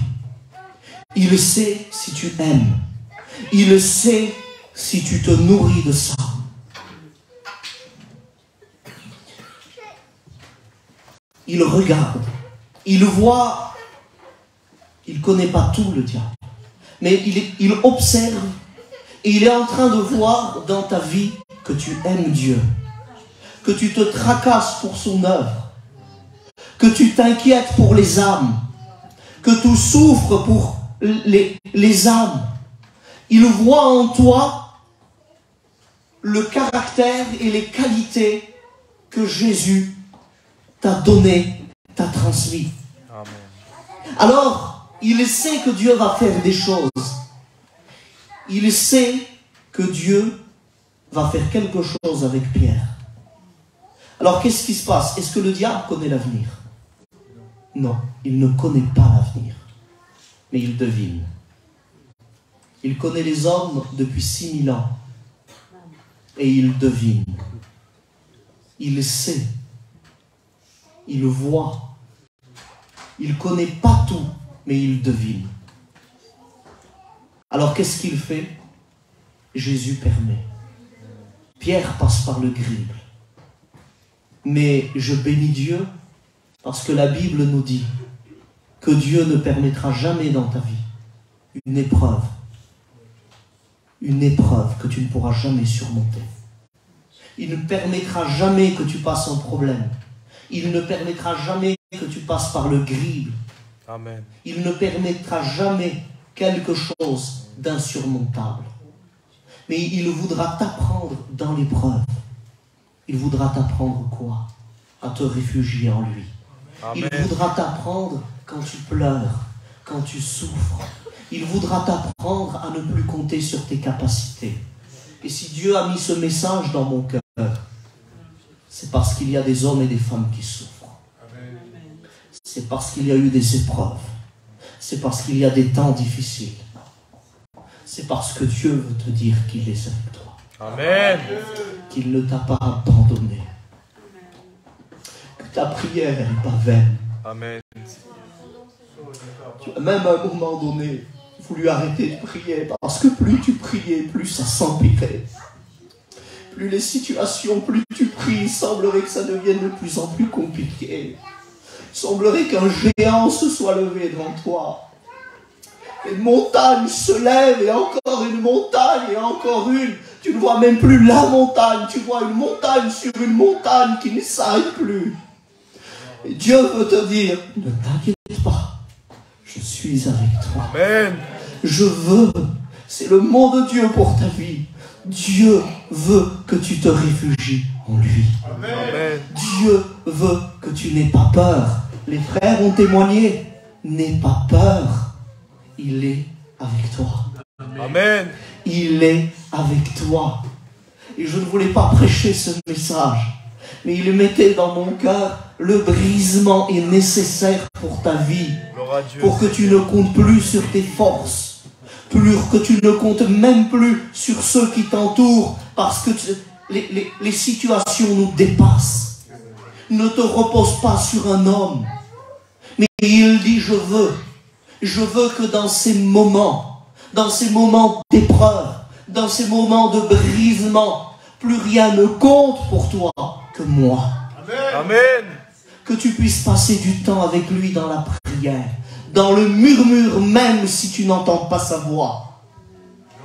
il sait si tu aimes, il sait si tu te nourris de ça. Il regarde, il voit, il ne connaît pas tout le diable. Mais il observe et il est en train de voir dans ta vie que tu aimes Dieu, que tu te tracasses pour son œuvre, que tu t'inquiètes pour les âmes, que tu souffres pour les âmes. Il voit en toi le caractère et les qualités que Jésus t'a donné, t'a transmis. Amen. Alors, il sait que Dieu va faire des choses. Il sait que Dieu va faire quelque chose avec Pierre. Alors, qu'est-ce qui se passe? Est-ce que le diable connaît l'avenir? Non, il ne connaît pas l'avenir. Mais il devine. Il connaît les hommes depuis 6000 ans. Et il devine. Il sait. Il voit. Il ne connaît pas tout. Mais il devine. Alors qu'est-ce qu'il fait? Jésus permet. Pierre passe par le crible. Mais je bénis Dieu parce que la Bible nous dit que Dieu ne permettra jamais dans ta vie une épreuve que tu ne pourras jamais surmonter. Il ne permettra jamais que tu passes un problème. Il ne permettra jamais que tu passes par le crible. Amen. Il ne permettra jamais quelque chose d'insurmontable. Mais il voudra t'apprendre dans l'épreuve. Il voudra t'apprendre quoi? À te réfugier en lui. Amen. Il voudra t'apprendre quand tu pleures, quand tu souffres. Il voudra t'apprendre à ne plus compter sur tes capacités. Et si Dieu a mis ce message dans mon cœur, c'est parce qu'il y a des hommes et des femmes qui souffrent. C'est parce qu'il y a eu des épreuves. C'est parce qu'il y a des temps difficiles. C'est parce que Dieu veut te dire qu'il est avec toi. Amen. Qu'il ne t'a pas abandonné. Que ta prière n'est pas vaine. Amen. Tu as même à un moment donné voulu arrêter de prier parce que plus tu priais, plus ça s'empirait. Plus les situations, plus tu pries, il semblerait que ça devienne de plus en plus compliqué. Il semblerait qu'un géant se soit levé devant toi. Une montagne se lève et encore une montagne et encore une. Tu ne vois même plus la montagne, tu vois une montagne sur une montagne qui ne s'arrête plus. Et Dieu veut te dire, ne t'inquiète pas, je suis avec toi. Amen. Je veux, c'est le mot de Dieu pour ta vie. Dieu veut que tu te réfugies en lui. Amen. Dieu veut que tu n'aies pas peur. Les frères ont témoigné, n'aie pas peur. Il est avec toi. Amen. Il est avec toi. Et je ne voulais pas prêcher ce message, mais il mettait dans mon cœur, le brisement est nécessaire pour ta vie, pour que tu ne comptes plus sur tes forces, que tu ne comptes même plus sur ceux qui t'entourent, parce que les situations nous dépassent. Ne te repose pas sur un homme, mais il dit, je veux que dans ces moments d'épreuve, dans ces moments de brisement, plus rien ne compte pour toi que moi. Amen. Que tu puisses passer du temps avec lui dans la prière, dans le murmure, même si tu n'entends pas sa voix.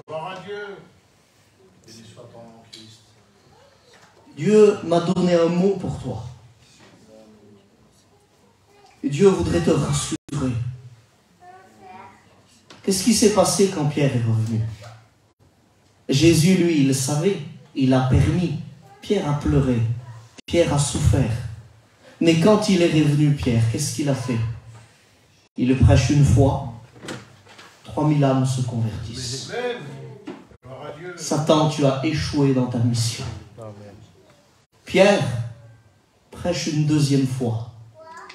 Gloire à Dieu. Dieu m'a donné un mot pour toi. Et Dieu voudrait te rassurer. Qu'est-ce qui s'est passé quand Pierre est revenu? Jésus, lui, il le savait. Il a permis. Pierre a pleuré. Pierre a souffert. Mais quand il est revenu, Pierre, qu'est-ce qu'il a fait? Il le prêche une fois. 3000 âmes se convertissent. Satan, tu as échoué dans ta mission. Pierre prêche une deuxième fois.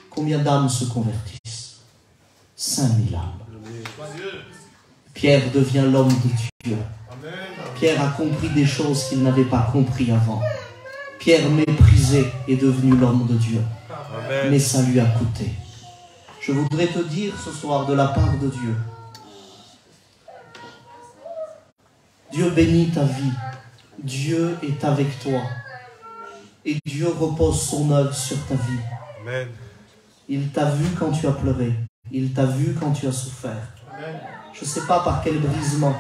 Combien d'âmes se convertissent? 5000 âmes. Pierre devient l'homme de Dieu. Pierre a compris des choses qu'il n'avait pas compris avant. Pierre méprisé est devenu l'homme de Dieu. Amen. Mais ça lui a coûté. Je voudrais te dire ce soir de la part de Dieu. Dieu bénit ta vie. Dieu est avec toi. Et Dieu repose son œuvre sur ta vie. Amen. Il t'a vu quand tu as pleuré. Il t'a vu quand tu as souffert. Amen. Je ne sais pas par quel brisement.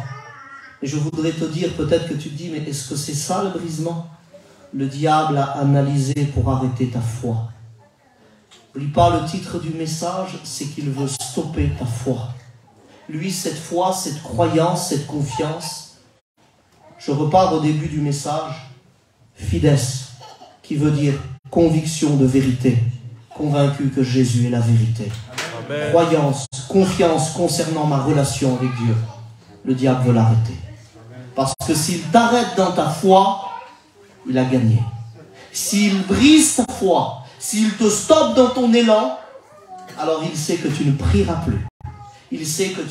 Mais je voudrais te dire, peut-être que tu te dis, mais est-ce que c'est ça le brisement? Le diable a analysé pour arrêter ta foi. N'oublie pas le titre du message, c'est qu'il veut stopper ta foi. Lui, cette foi, cette croyance, cette confiance. Je repars au début du message. Fides, qui veut dire conviction de vérité. Convaincu que Jésus est la vérité. Amen. Croyance, confiance concernant ma relation avec Dieu. Le diable veut l'arrêter. Parce que s'il t'arrête dans ta foi, il a gagné. S'il brise ta foi, s'il te stoppe dans ton élan, alors il sait que tu ne prieras plus. Il sait que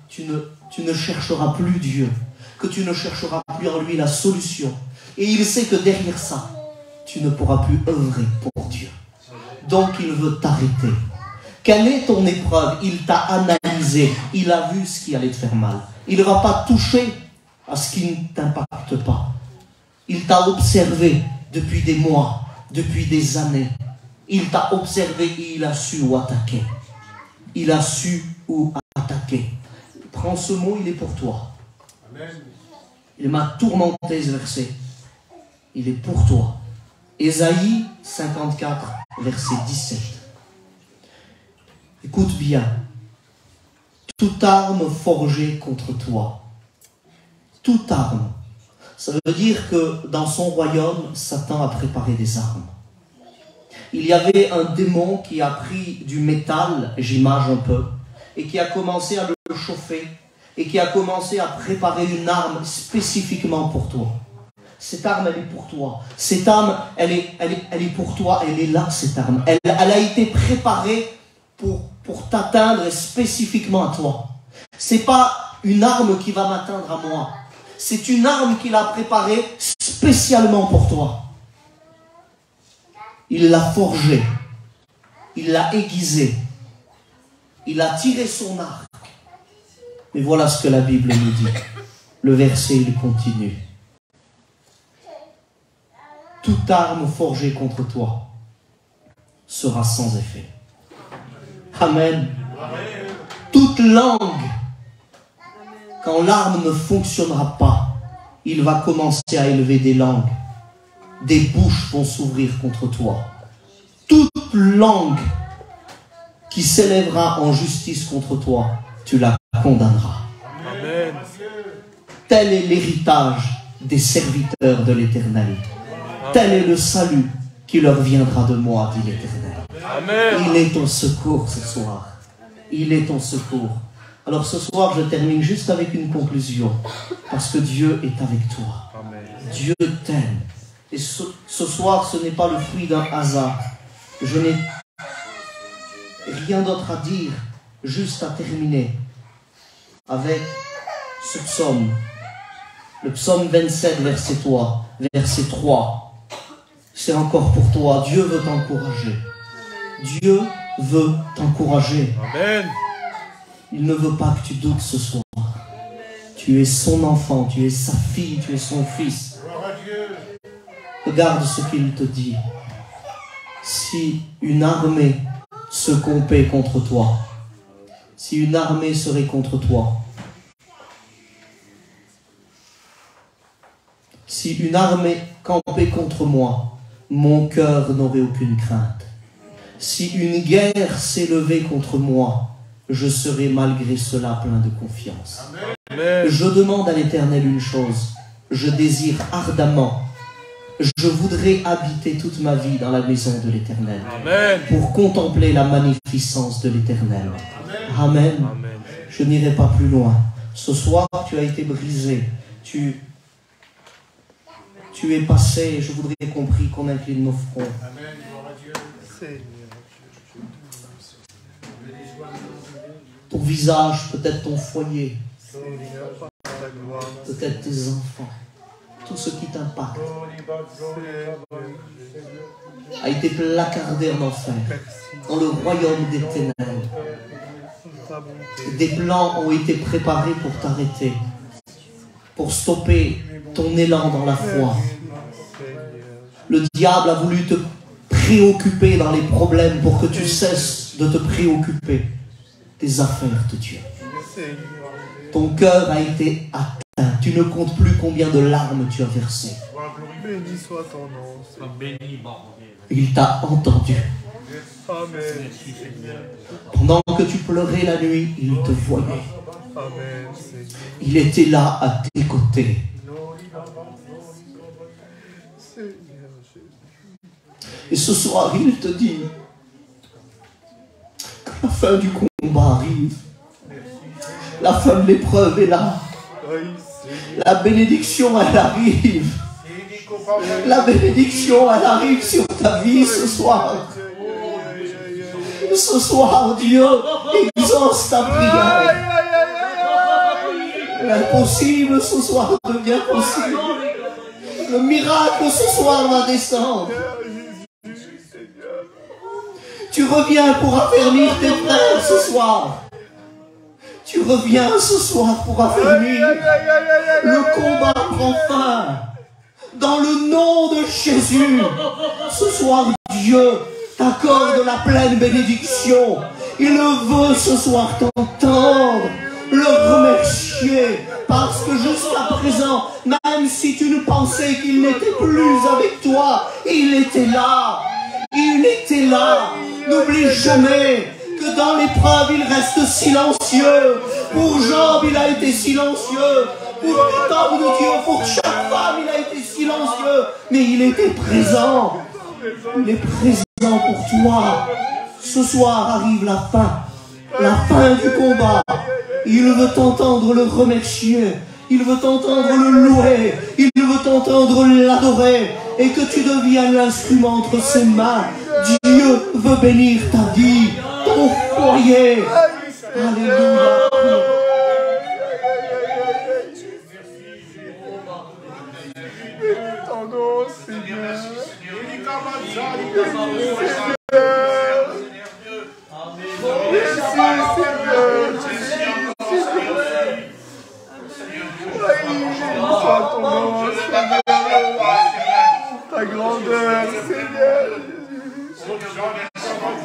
tu ne chercheras plus Dieu, que tu ne chercheras plus en lui la solution. Et il sait que derrière ça, tu ne pourras plus œuvrer pour Dieu. Donc il veut t'arrêter. Quelle est ton épreuve? Il t'a analysé, il a vu ce qui allait te faire mal. Il ne va pas toucher à ce qui ne t'impacte pas. Il t'a observé depuis des mois, depuis des années. Il t'a observé et il a su où attaquer. Il a su où attaquer. Prends ce mot, il est pour toi. Amen. Il m'a tourmenté ce verset. Il est pour toi. Ésaïe 54, verset 17. Écoute bien. Toute arme forgée contre toi. Toute arme. Ça veut dire que dans son royaume, Satan a préparé des armes. Il y avait un démon qui a pris du métal, j'image un peu, et qui a commencé à le chauffer, et qui a commencé à préparer une arme spécifiquement pour toi. Cette arme, elle est pour toi. Cette arme, elle est pour toi. Elle est là, cette arme. Elle a été préparée pour t'atteindre spécifiquement à toi. Ce n'est pas une arme qui va m'atteindre à moi. C'est une arme qu'il a préparée spécialement pour toi. Il l'a forgée. Il l'a aiguisée. Il a tiré son arc. Mais voilà ce que la Bible nous dit. Le verset, il continue. Toute arme forgée contre toi sera sans effet. Amen. Toute langue quand l'arme ne fonctionnera pas, il va commencer à élever des langues. Des bouches vont s'ouvrir contre toi. Toute langue qui s'élèvera en justice contre toi, tu la condamneras. Amen. Tel est l'héritage des serviteurs de l'Éternel. Tel est le salut qui leur viendra de moi, dit l'Éternel. Amen. Il est ton secours ce soir. Il est ton secours. Alors ce soir, je termine juste avec une conclusion. Parce que Dieu est avec toi. Amen. Dieu t'aime. Et ce soir, ce n'est pas le fruit d'un hasard. Je n'ai rien d'autre à dire, juste à terminer avec ce psaume. Le psaume 27, verset 3. C'est encore pour toi. Dieu veut t'encourager. Dieu veut t'encourager. Amen. Il ne veut pas que tu doutes ce soir. Tu es son enfant, tu es sa fille, tu es son fils. Regarde ce qu'il te dit. Si une armée se campait contre toi, si une armée serait contre toi, si une armée campait contre moi, mon cœur n'aurait aucune crainte. Si une guerre s'élevait contre moi, je serai malgré cela plein de confiance. Amen. Je demande à l'Éternel une chose. Je désire ardemment. Je voudrais habiter toute ma vie dans la maison de l'Éternel. Pour contempler la magnificence de l'Éternel. Amen. Amen. Je n'irai pas plus loin. Ce soir, tu as été brisé. Tu es passé. Je voudrais compris qu'on incline nos fronts. Amen. Gloire à Dieu. Ton visage, peut-être ton foyer, peut-être tes enfants, tout ce qui t'impacte a été placardé en enfer, dans le royaume des ténèbres. Des plans ont été préparés pour t'arrêter, pour stopper ton élan dans la foi. Le diable a voulu te préoccuper dans les problèmes pour que tu cesses de te préoccuper des affaires de Dieu. Ton cœur a été atteint. Tu ne comptes plus combien de larmes tu as versées. Béni soit ton nom. Il t'a entendu. Amen. Pendant que tu pleurais la nuit, il te voyait. Amen. Il était là à tes côtés. Et ce soir, il te dit que la fin du combat arrive. La fin de l'épreuve est là. La bénédiction, elle arrive. La bénédiction, elle arrive sur ta vie ce soir. Ce soir, Dieu exauce ta prière. L'impossible ce soir devient possible. Le miracle ce soir va descendre. Tu reviens pour affermir tes frères ce soir. Tu reviens ce soir pour affermir. Le combat prend fin. Dans le nom de Jésus. Ce soir, Dieu t'accorde la pleine bénédiction. Il veut ce soir t'entendre, le remercier. Parce que jusqu'à présent, même si tu ne pensais qu'il n'était plus avec toi, il était là. Il était là. N'oublie jamais que dans l'épreuve, il reste silencieux. Pour Job, il a été silencieux. Pour cet homme de Dieu, pour chaque femme, il a été silencieux. Mais il était présent. Il est présent pour toi. Ce soir arrive la fin du combat. Il veut t'entendre le remercier. Il veut t'entendre le louer. Il veut t'entendre l'adorer. Et que tu deviennes l'instrument entre ses mains. Dieu veut bénir ta vie, ton foyer. Alléluia. Ton nom, Seigneur. Ta grandeur, Seigneur.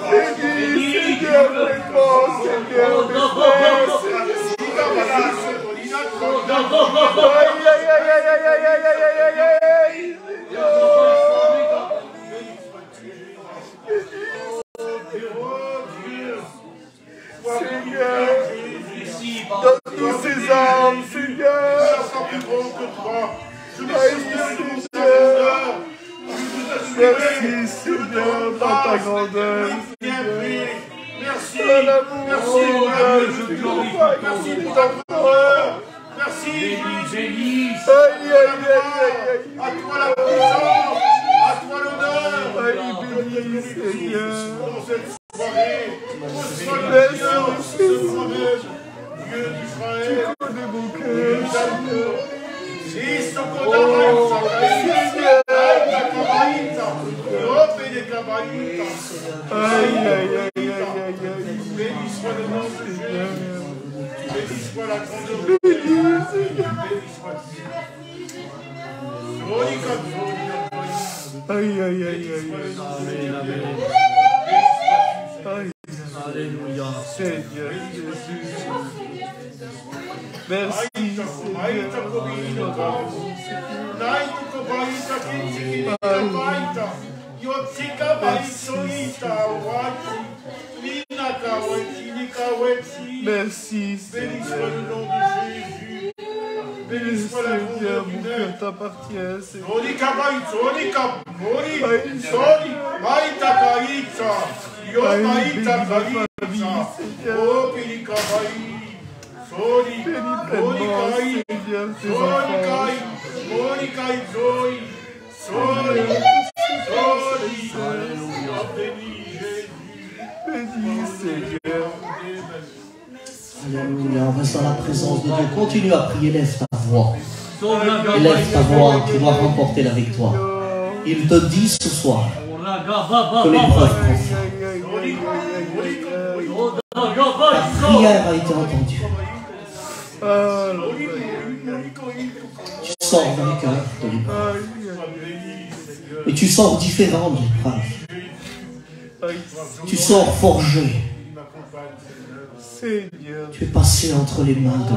Bénis, Seigneur, vraiment, Seigneur, Donne tous ces armes, Seigneur. Merci, Seigneur, dans ta grandeur. Merci. Merci, je glorifie merci pour ta grandeur. Merci. Bénis. À toi la puissance. À toi l'honneur. Bénis, Seigneur. Pour cette soirée. Dieu d'Israël. Tu connais mon cœur, Seigneur. Béni soit le nom de Jésus. Béni soit la grandeur de Dieu. Béni soit Dieu. Aïe, aïe, aïe, aïe. Alléluia. Seigneur Jésus. Merci, Seigneur. Merci, Béni soit le nom de Jésus. Béni soit la grandeur mon cœur t'appartient, Seigneur. Alléluia, on reste dans la présence de Dieu. Continue à prier, lève ta voix. Élève ta voix, tu dois remporter la victoire. Il te dit ce soir que l'épreuve prend fin. Ta prière a été entendue. Tu sors vainqueur de l'épreuve. Et tu sors différent de l'épreuve. Tu sors forgé. Tu es passé entre les mains de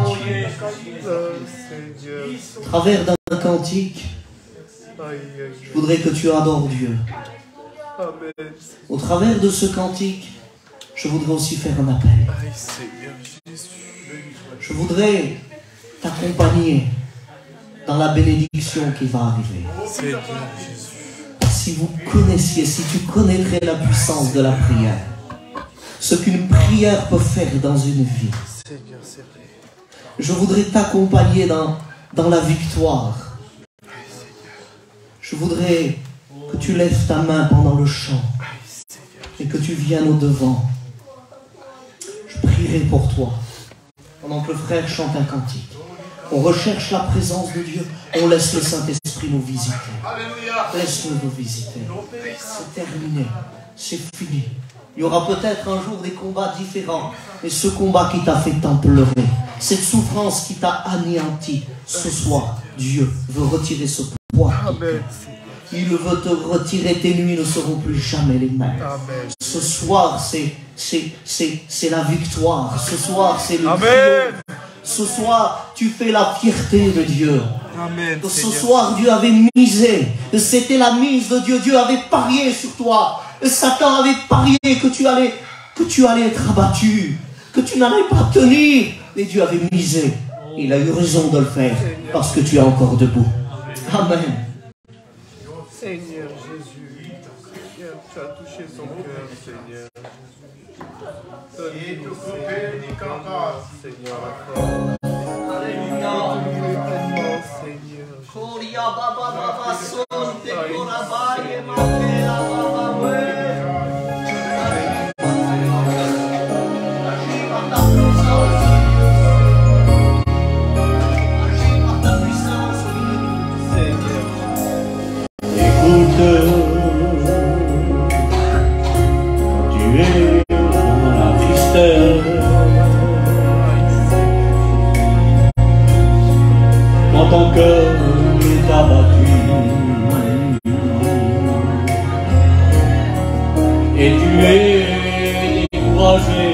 Dieu. Au travers d'un cantique, je voudrais que tu adores Dieu. Au travers de ce cantique, je voudrais aussi faire un appel. Je voudrais t'accompagner dans la bénédiction qui va arriver. Si vous connaissiez, si tu connaîtrais la puissance de la prière, ce qu'une prière peut faire dans une vie. Je voudrais t'accompagner dans la victoire. Je voudrais que tu lèves ta main pendant le chant et que tu viennes au devant. Je prierai pour toi pendant que le frère chante un cantique. On recherche la présence de Dieu. On laisse le Saint-Esprit nous visiter. Laisse-le nous visiter. C'est terminé. C'est fini. Il y aura peut-être un jour des combats différents. Mais ce combat qui t'a fait tant pleurer, cette souffrance qui t'a anéanti, ce soir, Dieu veut retirer ce poids. Il veut te retirer, tes nuits ne seront plus jamais les mêmes. Ce soir, c'est la victoire. Ce soir, c'est le triomphe. Ce soir, tu fais la fierté de Dieu. Amen, ce soir, Dieu avait misé. C'était la mise de Dieu. Dieu avait parié sur toi. Satan avait parié que tu allais être abattu, que tu n'allais pas tenir. Et Dieu avait misé. Il a eu raison de le faire parce que tu es encore debout. Amen. Seigneur Jésus, tu as touché son cœur, Seigneur. Donne-nous, Seigneur, la force. Alléluia. Ton cœur est abattu et tu es découragé.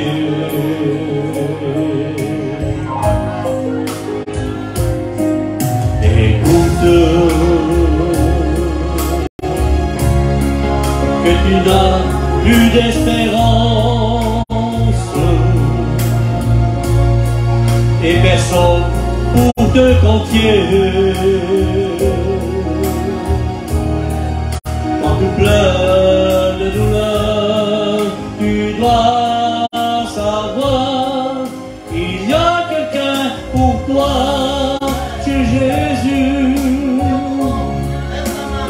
plus d'espérance et personne pour te confier. Quand tu pleures de douleur, tu dois savoir qu'il y a quelqu'un pour toi, c'est Jésus.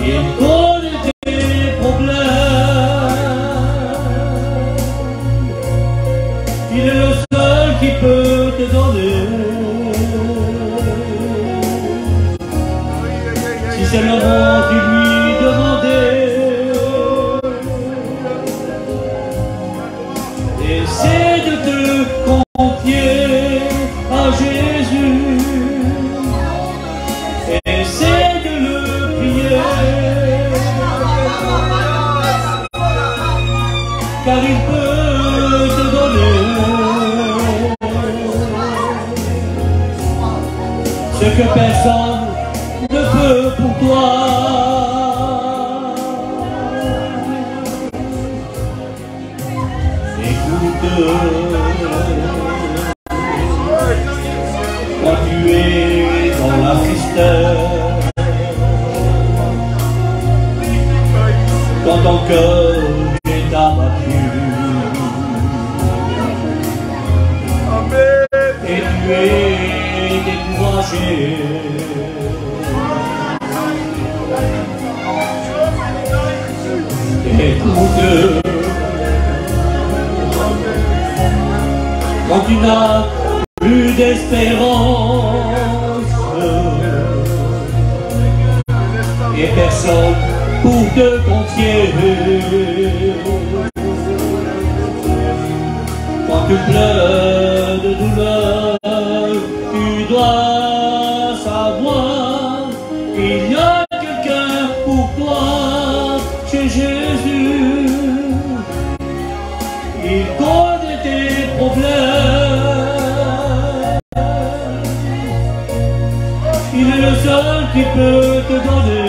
Il connaît tes problèmes, il est le seul qui peut te donner. Si c'est le monde qui lui demandait, essaie de te confier à Jésus, essaie de le prier, car il peut te donner ce que personne ne peut pour toi. Écoute, quand tu es dans la tristesse, quand ton cœur est abattu, et tu es découragé, écoute, quand tu n'as plus d'espérance et personne pour te confier, quand tu pleures de douleur, tu dois savoir qu'il y a quelqu'un pour toi, chez Jésus. Il connaît tes problèmes, il est le seul qui peut te donner.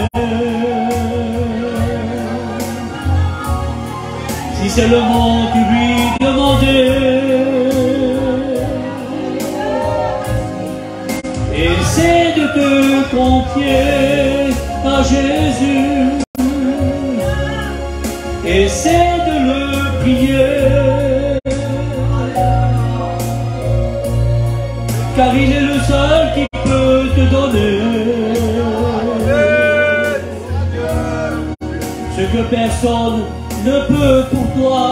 Si c'est le monde qui lui demandait, essaie de te confier à Jésus, essaie de le prier, car il est le seul qui peut te donner ce que personne ne peut pour toi.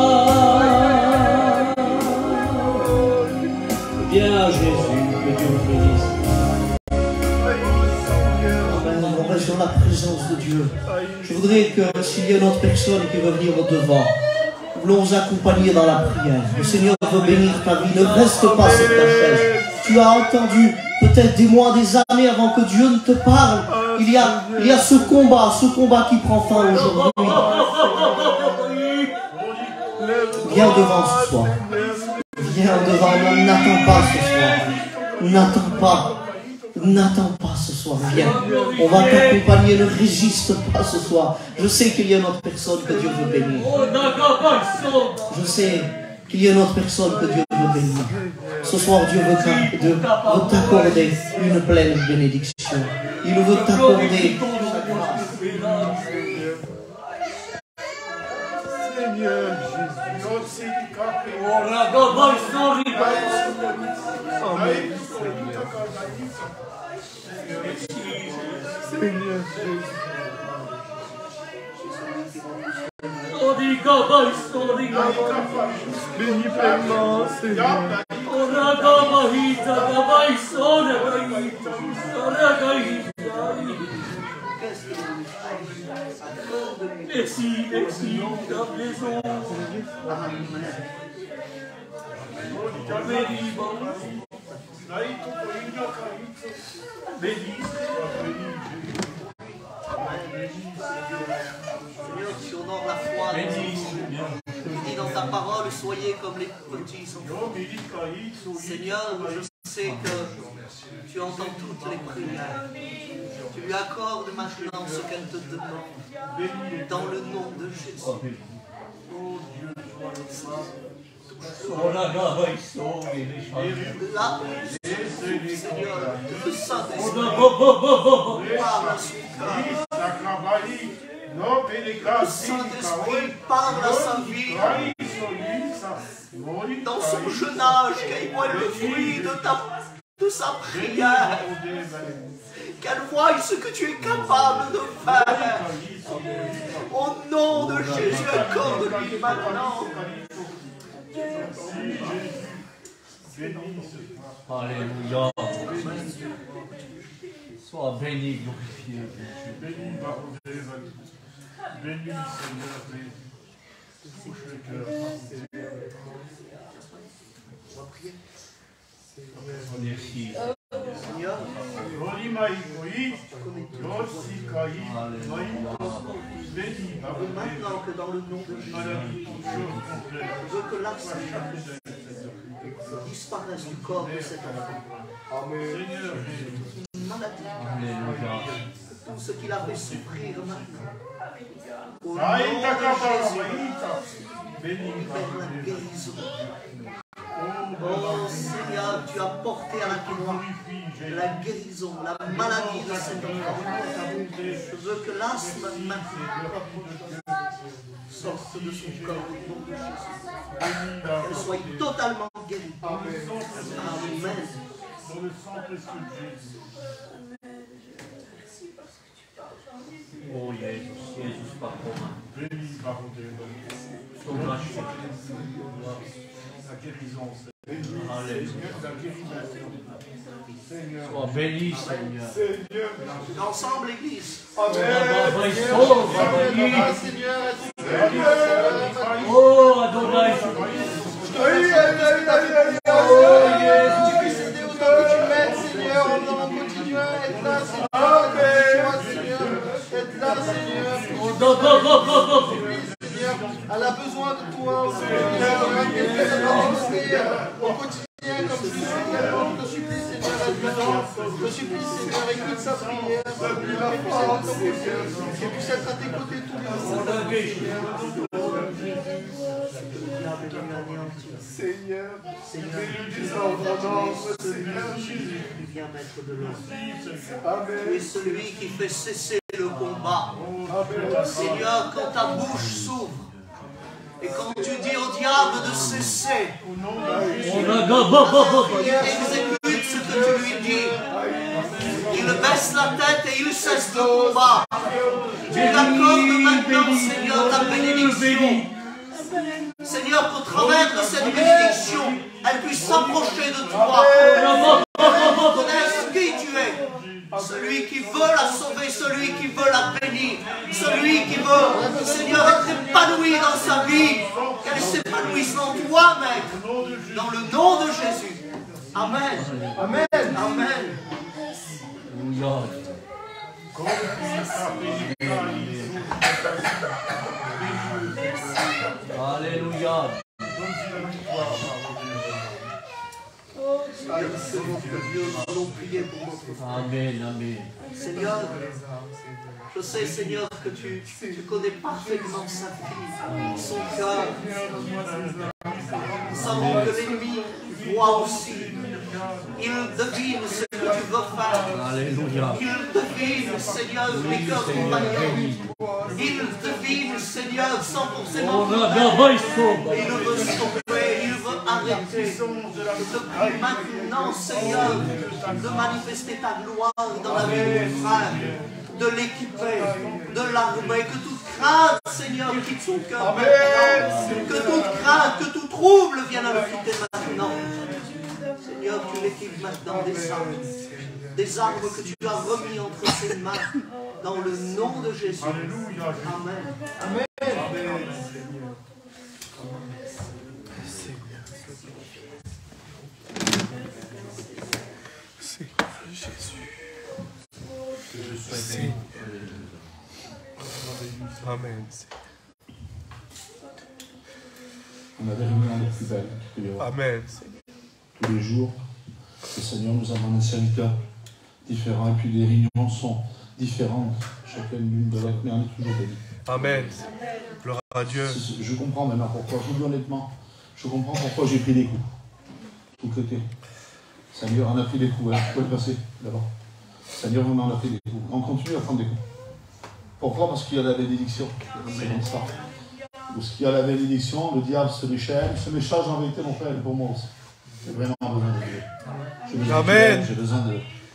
Viens Jésus, que Dieu vous bénisse. On reste dans la présence de Dieu. Je voudrais que s'il y a une autre personne qui veut venir au devant, nous voulons vous accompagner dans la prière. Le Seigneur veut bénir ta vie. Ne reste pas sur ta chaise. Tu as entendu peut-être des mois, des années avant que Dieu ne te parle. Il y a ce combat qui prend fin aujourd'hui. Viens devant ce soir. Viens devant. N'attends pas ce soir. N'attends pas ce soir. Viens. On va t'accompagner. Ne résiste pas ce soir. Je sais qu'il y a une autre personne que Dieu veut bénir. Je sais qu'il y a une autre personne que Dieu veut bénir. Ce soir, Dieu veut t'accorder une pleine bénédiction. Il veut t'accorder Seigneur Jésus. Seigneur Jésus. Bénis pleinement, Seigneur. Merci, la maison. Seigneur, tu honores la foi. Tu dis dans ta parole, soyez comme les petits enfants. Seigneur, je sais que tu entends toutes les prières. Tu lui accordes maintenant ce qu'elle te demande. Dans le nom de Jésus. Oh Dieu. Seigneur, le Saint-Esprit parle à son cœur. Le Saint-Esprit parle à sa vie. Dans son jeune âge, qu'elle voit le fruit de sa prière. Qu'elle voie ce que tu es capable de faire. Au nom de Jésus, accorde-lui maintenant. Alléluia. Sois béni, glorifié. Béni, béni, Seigneur, touche le cœur. Merci. Seigneur, maintenant que dans le nom de Jésus, je veux que l'accent disparaisse du corps de cet enfant. Maladie. Tout ce qu'il a fait souffrir maintenant. Au nom de Jésus, libère la guérison. Oh Seigneur, tu as porté à la croix la guérison, la maladie de cet enfant. Je veux que l'asthme maintenant sorte de son corps au nom de Jésus. Qu'elle soit totalement guérie. Amen. Dans le sang précieux de Jésus. Oh Jésus, Jésus, pardon. Béni, pardon, la guérison, Seigneur. Sois béni, Seigneur. Ensemble, l'Église. Oh, Adonai. Tu puisses aider autant que tu m'aides, Seigneur, en continuant à être là, Seigneur. Être là, Seigneur. Elle a besoin de toi, Seigneur. Au quotidien, comme tu sais, je te supplie, Seigneur, je te supplie, Seigneur, écoute sa prière. Qu'elle puisse être à tes côtés tous les jours. Seigneur, Seigneur, tu viens mettre de l'ordre. Tu es celui qui fait cesser le combat. Seigneur, quand ta bouche s'ouvre et quand tu dis au diable de cesser, il exécute ce que tu lui dis. Il baisse la tête et il cesse le combat. Tu l'accordes maintenant, Seigneur, ta bénédiction. Seigneur, qu'au travers de cette bénédiction, elle puisse s'approcher de toi. Reconnaisse qui tu es. Celui qui veut la sauver, celui qui veut la bénir, celui qui veut, Seigneur, être épanoui dans sa vie, qu'elle s'épanouisse en toi, Maître, dans le nom de Jésus. Amen. Amen. Amen. Alléluia. Amen, amen. Seigneur, je sais, Seigneur, que tu connais parfaitement sa vie, son cœur. Nous savons que l'ennemi voit aussi. Il devine ce que tu veux faire. Alléluia. Il devine, Seigneur, les cœurs compagnons. Il devine, Seigneur, sans forcément. Il veut stopper, il veut arrêter. Je te prie maintenant, Seigneur, de manifester ta gloire dans la vie de mon frère, de l'équiper, de l'armer, que toute crainte, Seigneur, quitte son cœur maintenant. Que toute crainte, que tout trouble vienne à le quitter maintenant. Seigneur, tu l'équipes maintenant des armes que tu as remis entre ses mains, dans le nom de Jésus. Amen. Amen. Amen. Amen. On a des réunions les plus belles qu'il y aura. Amen. Tous les jours, le Seigneur nous amène un serviteur différent et puis les réunions sont différentes. Chacune l'une de l'autre, mais on est toujours bénis. Amen. Gloire à Dieu. Je comprends maintenant pourquoi, je vous dis honnêtement, je comprends pourquoi j'ai pris des coups. Tout côté. Seigneur, on a pris des coups, hein. Vous pouvez le passer d'abord. Seigneur, vraiment, on a pris des coups. On continue à prendre des coups. Pourquoi? Parce qu'il y a la bénédiction. C'est comme ça. Parce qu'il y a la bénédiction, le diable se déchaîne. Ce message, en vérité, mon frère, est pour moi aussi. J'ai vraiment besoin de Dieu. J'ai besoin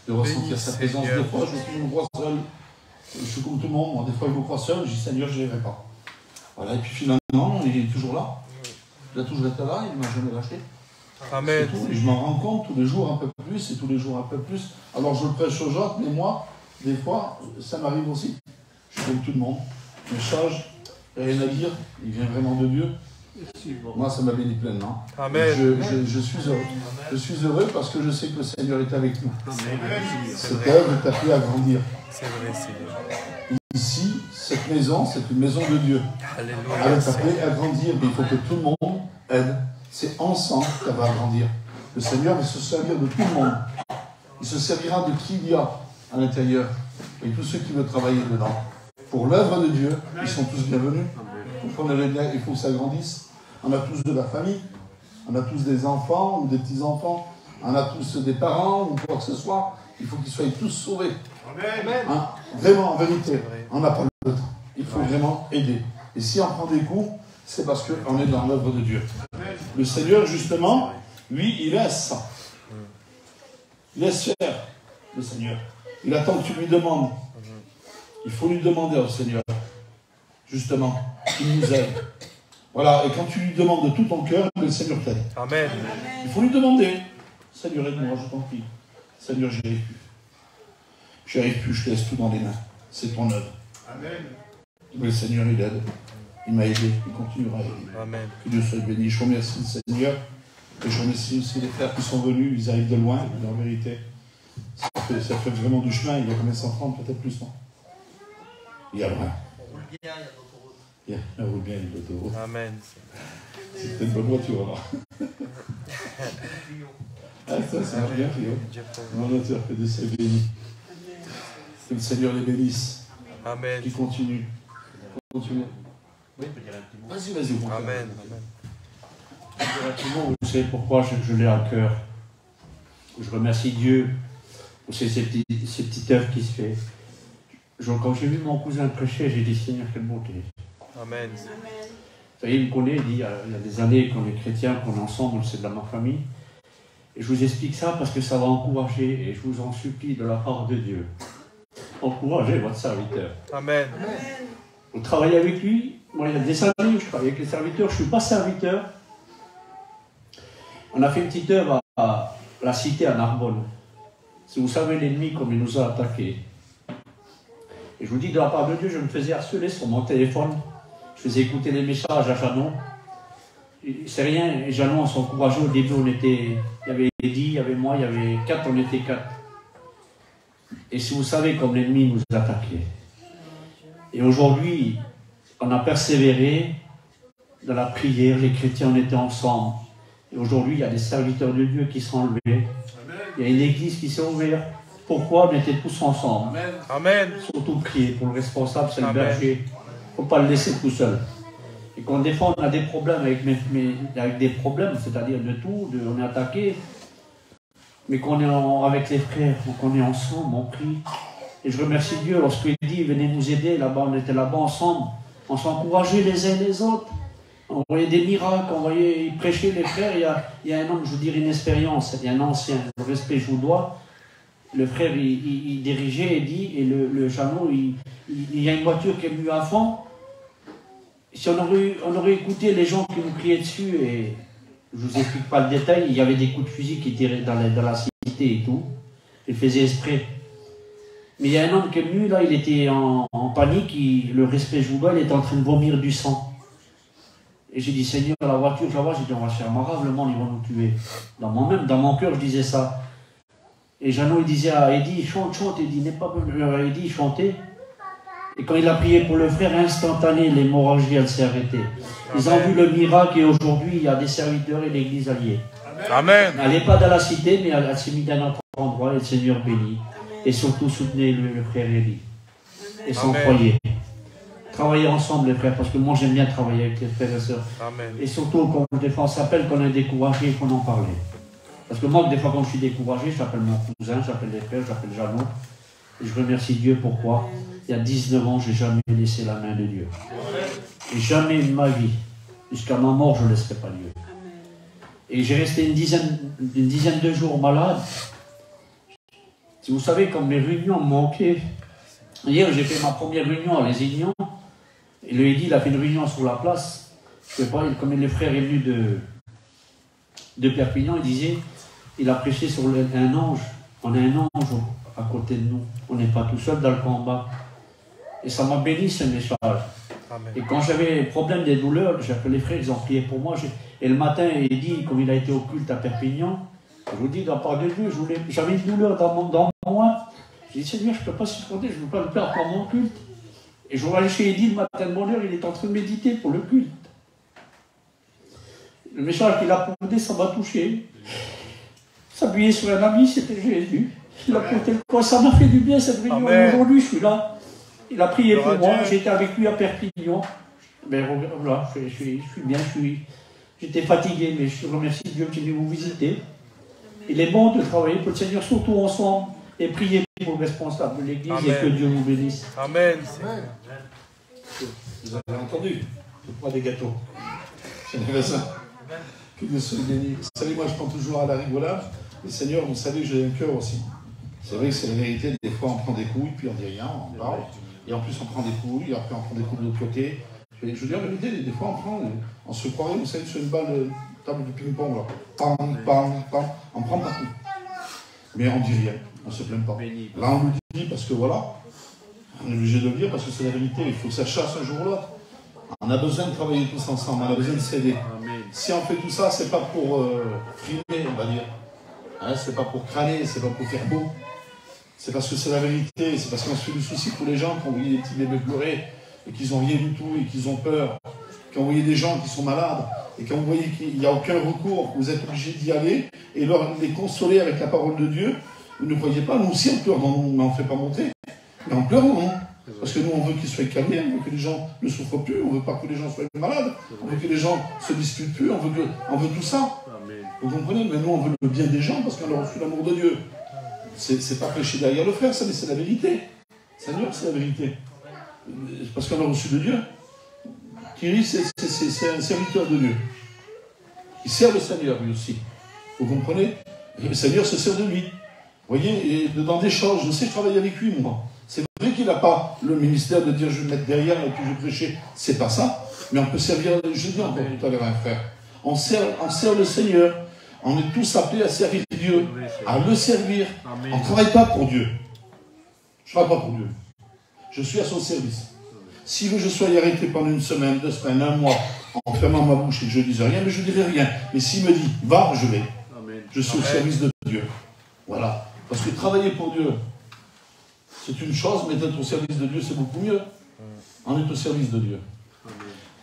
de ressentir sa présence. Des fois, je me crois seul. Je suis comme tout le monde. Moi, des fois, je me crois seul. Je dis, Seigneur, je n'irai pas. Voilà. Et puis finalement, il est toujours là. Il a toujours été là. Il ne m'a jamais lâché. Amen. Et je m'en rends compte tous les jours un peu plus et tous les jours un peu plus. Alors, je le prêche aux autres, mais moi, des fois, ça m'arrive aussi. Je suis comme tout le monde. Le message, il n'y a rien à dire. Il vient vraiment de Dieu. Moi, ça m'a béni pleinement. Amen. Je suis heureux. Je suis heureux parce que je sais que le Seigneur est avec nous. Cette œuvre est appelée à grandir. C'est vrai, Seigneur. Ici, cette maison, c'est une maison de Dieu. Alléluia. Elle est appelée à grandir, mais il faut que tout le monde aide. C'est ensemble qu'elle va grandir. Le Seigneur va se servir de tout le monde. Il se servira de qui il y a à l'intérieur. Et tous ceux qui veulent travailler dedans. Pour l'œuvre de Dieu, ils sont tous bienvenus. Il faut que ça grandisse. On a tous de la famille. On a tous des enfants ou des petits-enfants. On a tous des parents ou quoi que ce soit. Il faut qu'ils soient tous sauvés. Hein? Vraiment, en vérité, on n'a pas le temps. Il faut vraiment aider. Et si on prend des coups, c'est parce qu'on est dans l'œuvre de Dieu. Le Seigneur, justement, lui, il laisse ça. Il laisse faire, le Seigneur. Il attend que tu lui demandes. Il faut lui demander au Seigneur, justement, qu'il nous aide. Voilà, et quand tu lui demandes de tout ton cœur, le Seigneur t'aide. Amen. Il faut lui demander. Seigneur, aide-moi, je t'en prie. Seigneur, j'y arrive plus. J'y arrive plus, je te laisse tout dans les mains. C'est ton œuvre. Amen. Mais le Seigneur, il aide. Il m'a aidé, il continuera à aider. Amen. Que Dieu soit béni. Je remercie le Seigneur. Et je remercie aussi les frères qui sont venus. Ils arrivent de loin, en vérité. Ça fait vraiment du chemin. Il y a combien 130, peut-être plus, non? Il y a loin. Il y a roule bien, il y a l'autoroute. Amen. C'était une bonne voiture, alors. Ah, ça marche bien, Fio. Mon auteur, que Dieu soit béni. Que le Seigneur les bénisse. Amen. Qui continue. Continue. Oui, vas-y, vas-y. Amen. Vous savez pourquoi je l'ai à cœur. Je remercie Dieu pour ces petites œuvres qui se fait. Quand j'ai vu mon cousin prêcher, j'ai dit Seigneur, quelle bonté. Amen. Vous savez, il me connaît, il dit il y a des années qu'on est chrétiens, qu'on est ensemble, c'est de ma famille. Et je vous explique ça parce que ça va encourager, et je vous en supplie de la part de Dieu. Encouragez votre serviteur. Amen. Vous travaillez avec lui. Moi, il y a des années où je travaille avec les serviteurs. Je ne suis pas serviteur. On a fait une petite œuvre à la cité à Narbonne. Si vous savez l'ennemi comme il nous a attaqués. Et je vous dis, de la part de Dieu, je me faisais harceler sur mon téléphone. Je faisais écouter les messages à Janon. C'est rien, et Janon, on s'encourageait au début. Il y avait Eddie, il y avait moi, il y avait 4, on était 4. Et si vous savez comme l'ennemi nous attaquait. Et aujourd'hui, on a persévéré dans la prière, les chrétiens, on était ensemble. Et aujourd'hui, il y a des serviteurs de Dieu qui sont enlevés. Il y a une église qui s'est ouverte. Pourquoi on était tous ensemble? Amen. Surtout prier pour le responsable, c'est le berger. Il ne faut pas le laisser tout seul. Et quand des fois on a des problèmes avec des problèmes, c'est-à-dire de tout, on est attaqué, mais qu'on est avec les frères, qu'on est ensemble, on prie. Et je remercie Dieu lorsqu'il dit venez nous aider, là-bas on était là-bas ensemble, on s'encourageait les uns les autres, on voyait des miracles, on voyait prêcher les frères. Il y a un homme, je vous dirais une expérience, il y a un ancien, le respect je vous dois. Le frère il dirigeait et dit, et le chameau, il y a une voiture qui est venue à fond. Si on aurait écouté les gens qui nous criaient dessus, et je ne vous explique pas le détail, il y avait des coups de fusil qui tiraient dans la cité et tout. Il faisait exprès. Mais il y a un homme qui est venu, là, il était en panique, le respect je vous dois, il était en train de vomir du sang. Et j'ai dit, Seigneur, la voiture, je la vois, j'ai dit, on va se faire marave, le monde, ils vont nous tuer. Dans mon cœur, je disais ça. Et Janon, il disait à Eddie, chante, il dit, n'est pas Eddie, il chantait. Et quand il a prié pour le frère, instantané, l'hémorragie, elle s'est arrêtée. Ils ont vu le miracle et aujourd'hui, il y a des serviteurs et l'église alliée. Amen. Elle n'est pas dans la cité, mais elle s'est mise dans notre endroit et le Seigneur bénit. Et surtout, soutenez le frère Eddie et son foyer. travailler ensemble, les frères, parce que moi j'aime bien travailler avec les frères et sœurs. Amen. Et surtout, quand des fois on s'appelle, qu'on est découragé, il faut en parler. Parce que moi, des fois, quand je suis découragé, j'appelle mon cousin, j'appelle les frères, j'appelle Jeannot. Et je remercie Dieu, pourquoi? Il y a 19 ans, je n'ai jamais laissé la main de Dieu. Et jamais de ma vie, jusqu'à ma mort, je ne laisserai pas Dieu. Et j'ai resté une dizaine de jours malade. Si vous savez, comme mes réunions me manquaient. Hier, j'ai fait ma première réunion à Lézignan. Et le Eddy, il a fait une réunion sur la place. Je ne sais pas, comme les frères est venu de Perpignan, il disait, il a prêché sur un ange. On a un ange à côté de nous. On n'est pas tout seul dans le combat. Et ça m'a béni ce message. Amen. Et quand j'avais problème des douleurs, j'ai appelé les frères, ils ont prié pour moi. Et le matin, il dit, comme il a été au culte à Perpignan, je vous dis, dans la part de Dieu, j'avais une douleur dans moi. J'ai dit, Seigneur, je ne peux pas supporter, je ne veux pas le perdre pendant mon culte. Et je vois chez Eddy le matin de bonne heure, il est en train de méditer pour le culte. Le message qu'il a posé, ça m'a touché. S'appuyer sur un ami, c'était Jésus. Il a porté le corps, ça m'a fait du bien cette réunion. Aujourd'hui, je suis là. Il a prié pour moi, j'étais avec lui à Perpignan. Mais voilà, je suis bien, j'étais fatigué, mais je remercie Dieu qui est venu vous visiter. Il est bon de travailler pour le Seigneur, surtout ensemble, et prier pour le responsable de l'Église et que Dieu vous bénisse. Amen. Vous avez entendu? Je prends des gâteaux. C'est ça. Que Dieu soit béni. Vous savez, moi je prends toujours à la rigolade. Mais Seigneur, vous savez que j'ai un cœur aussi. C'est vrai que c'est la vérité. Des fois on prend des couilles, puis on dit rien, on parle. Et en plus on prend des couilles, et après on prend des couilles de l'autre côté. Je veux dire la vérité, des fois on se croirait, vous savez, sur une balle de table de ping-pong, là. Pam, pam, pam. On prend partout. Mais on ne dit rien, on ne se plaint pas. Là on le dit parce que voilà, on est obligé de le dire parce que c'est la vérité. Il faut que ça chasse un jour ou l'autre. On a besoin de travailler tous ensemble, on a besoin de s'aider. Si on fait tout ça, c'est pas pour frimer, on va dire. Hein, c'est pas pour crâner, c'est pas pour faire beau. C'est parce que c'est la vérité, c'est parce qu'on se fait du souci pour les gens qui ont envoyé des petits bébés pleurer et qu'ils n'ont rien du tout et qu'ils ont peur. Qui ont envoyé des gens qui sont malades et qui ont envoyé qu'il n'y a aucun recours, que vous êtes obligés d'y aller et les consoler avec la parole de Dieu. Vous ne croyez pas, nous aussi on pleure dans nous, mais on ne fait pas monter. Mais on pleure, non? Parce que nous, on veut qu'ils soient calmés, on veut que les gens ne souffrent plus, on ne veut pas que les gens soient malades, on veut que les gens ne se disputent plus, on veut tout ça. Vous comprenez? Mais nous, on veut le bien des gens parce qu'on a reçu l'amour de Dieu. C'est pas péché derrière le frère, ça, mais c'est la vérité. Seigneur, c'est la vérité. Parce qu'on a reçu de Dieu. Thierry, c'est un serviteur de Dieu. Il sert le Seigneur, lui aussi. Vous comprenez? Et le Seigneur se sert de lui. Vous voyez, et dans des choses, je sais, je travaille avec lui, moi. C'est vrai qu'il n'a pas le ministère de dire je vais me mettre derrière et puis je vais prêcher. C'est pas ça. Mais on peut servir, je dis encore tout à l'heure un frère. On sert le Seigneur. On est tous appelés à servir Dieu, à le servir. On ne travaille pas pour Dieu. Je ne travaille pas pour Dieu. Je suis à son service. S'il veut que je sois arrêté pendant une semaine, 2 semaines, 1 mois, en fermant ma bouche et que je ne dise rien, mais je ne dirai rien. Mais s'il me dit, va, je vais. Je suis au service de Dieu. Voilà. Parce que travailler pour Dieu, c'est une chose, mais d'être au service de Dieu, c'est beaucoup mieux. On est au service de Dieu.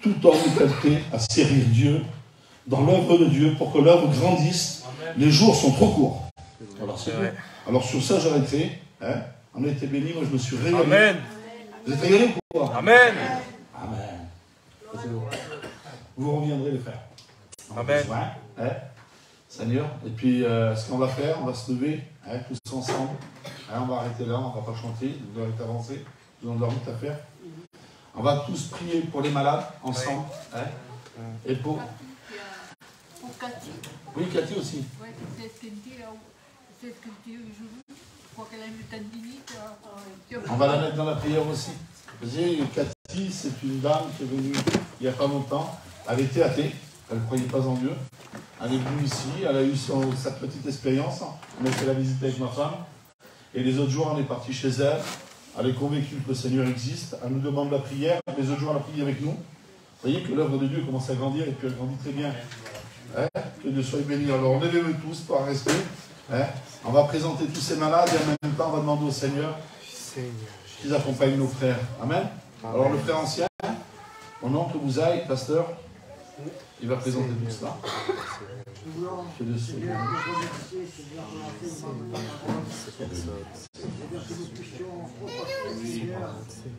Tout homme est appelé à servir Dieu dans l'œuvre de Dieu pour que l'œuvre grandisse. Les jours sont trop courts. Alors, c'est vrai. Alors sur ça, j'arrêterai. Hein? On a été bénis, moi je me suis régalé. Amen. Vous êtes régalés ou quoi? Amen. Amen. Vous reviendrez les frères. Amen. Hein? Seigneur. Et puis, ce qu'on va faire, on va se lever, hein, tous ensemble. Hein, on va arrêter là, on ne va pas chanter, vous devez avancer, vous avez route à faire. On va tous prier pour les malades, ensemble. Hein? Et pour Cathy. Oui, Cathy aussi. Oui, c'est ce qu'elle dit aujourd'hui. Je crois qu'elle a une tendinite. On va la mettre dans la prière aussi. Vous voyez, Cathy, c'est une dame qui est venue il n'y a pas longtemps. Elle était athée, elle ne croyait pas en Dieu. Elle est venue ici, elle a eu sa petite expérience. On a fait la visite avec ma femme. Et les autres jours, on est parti chez elle. Elle est convaincue que le Seigneur existe. Elle nous demande la prière. Les autres jours, elle a prié avec nous. Vous voyez que l'œuvre de Dieu commence à grandir et puis elle grandit très bien. Hein? Que Dieu soit béni. Alors, levez-vous tous par respect. Hein? On va présenter tous ces malades et en même temps, on va demander au Seigneur qu'ils accompagnent nos frères. Amen. Alors, le frère ancien, mon oncle Bouzaï, pasteur, il va présenter tout cela. Que Dieu soit béni.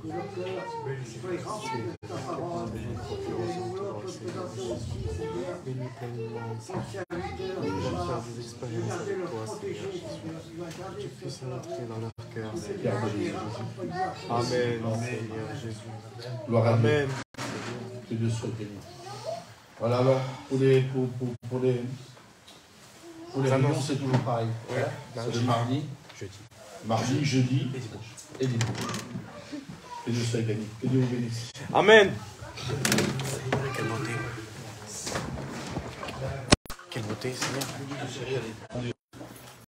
Que leur cœur soit rempli de ta parole. Et nous voulons te présenter aussi, Seigneur, ton serviteur qui va garder le protéger, Seigneur, qui va garder ce cœur. Amen, Seigneur Jésus. Gloire à Dieu. Amen. Que Dieu soit béni. Voilà, alors, pour les réunions, c'est toujours pareil. Ouais. C'est le mardi, jeudi et dimanche. Que Dieu soit béni. Que Dieu vous bénisse. Amen. Quelle beauté. Quelle beauté, Seigneur.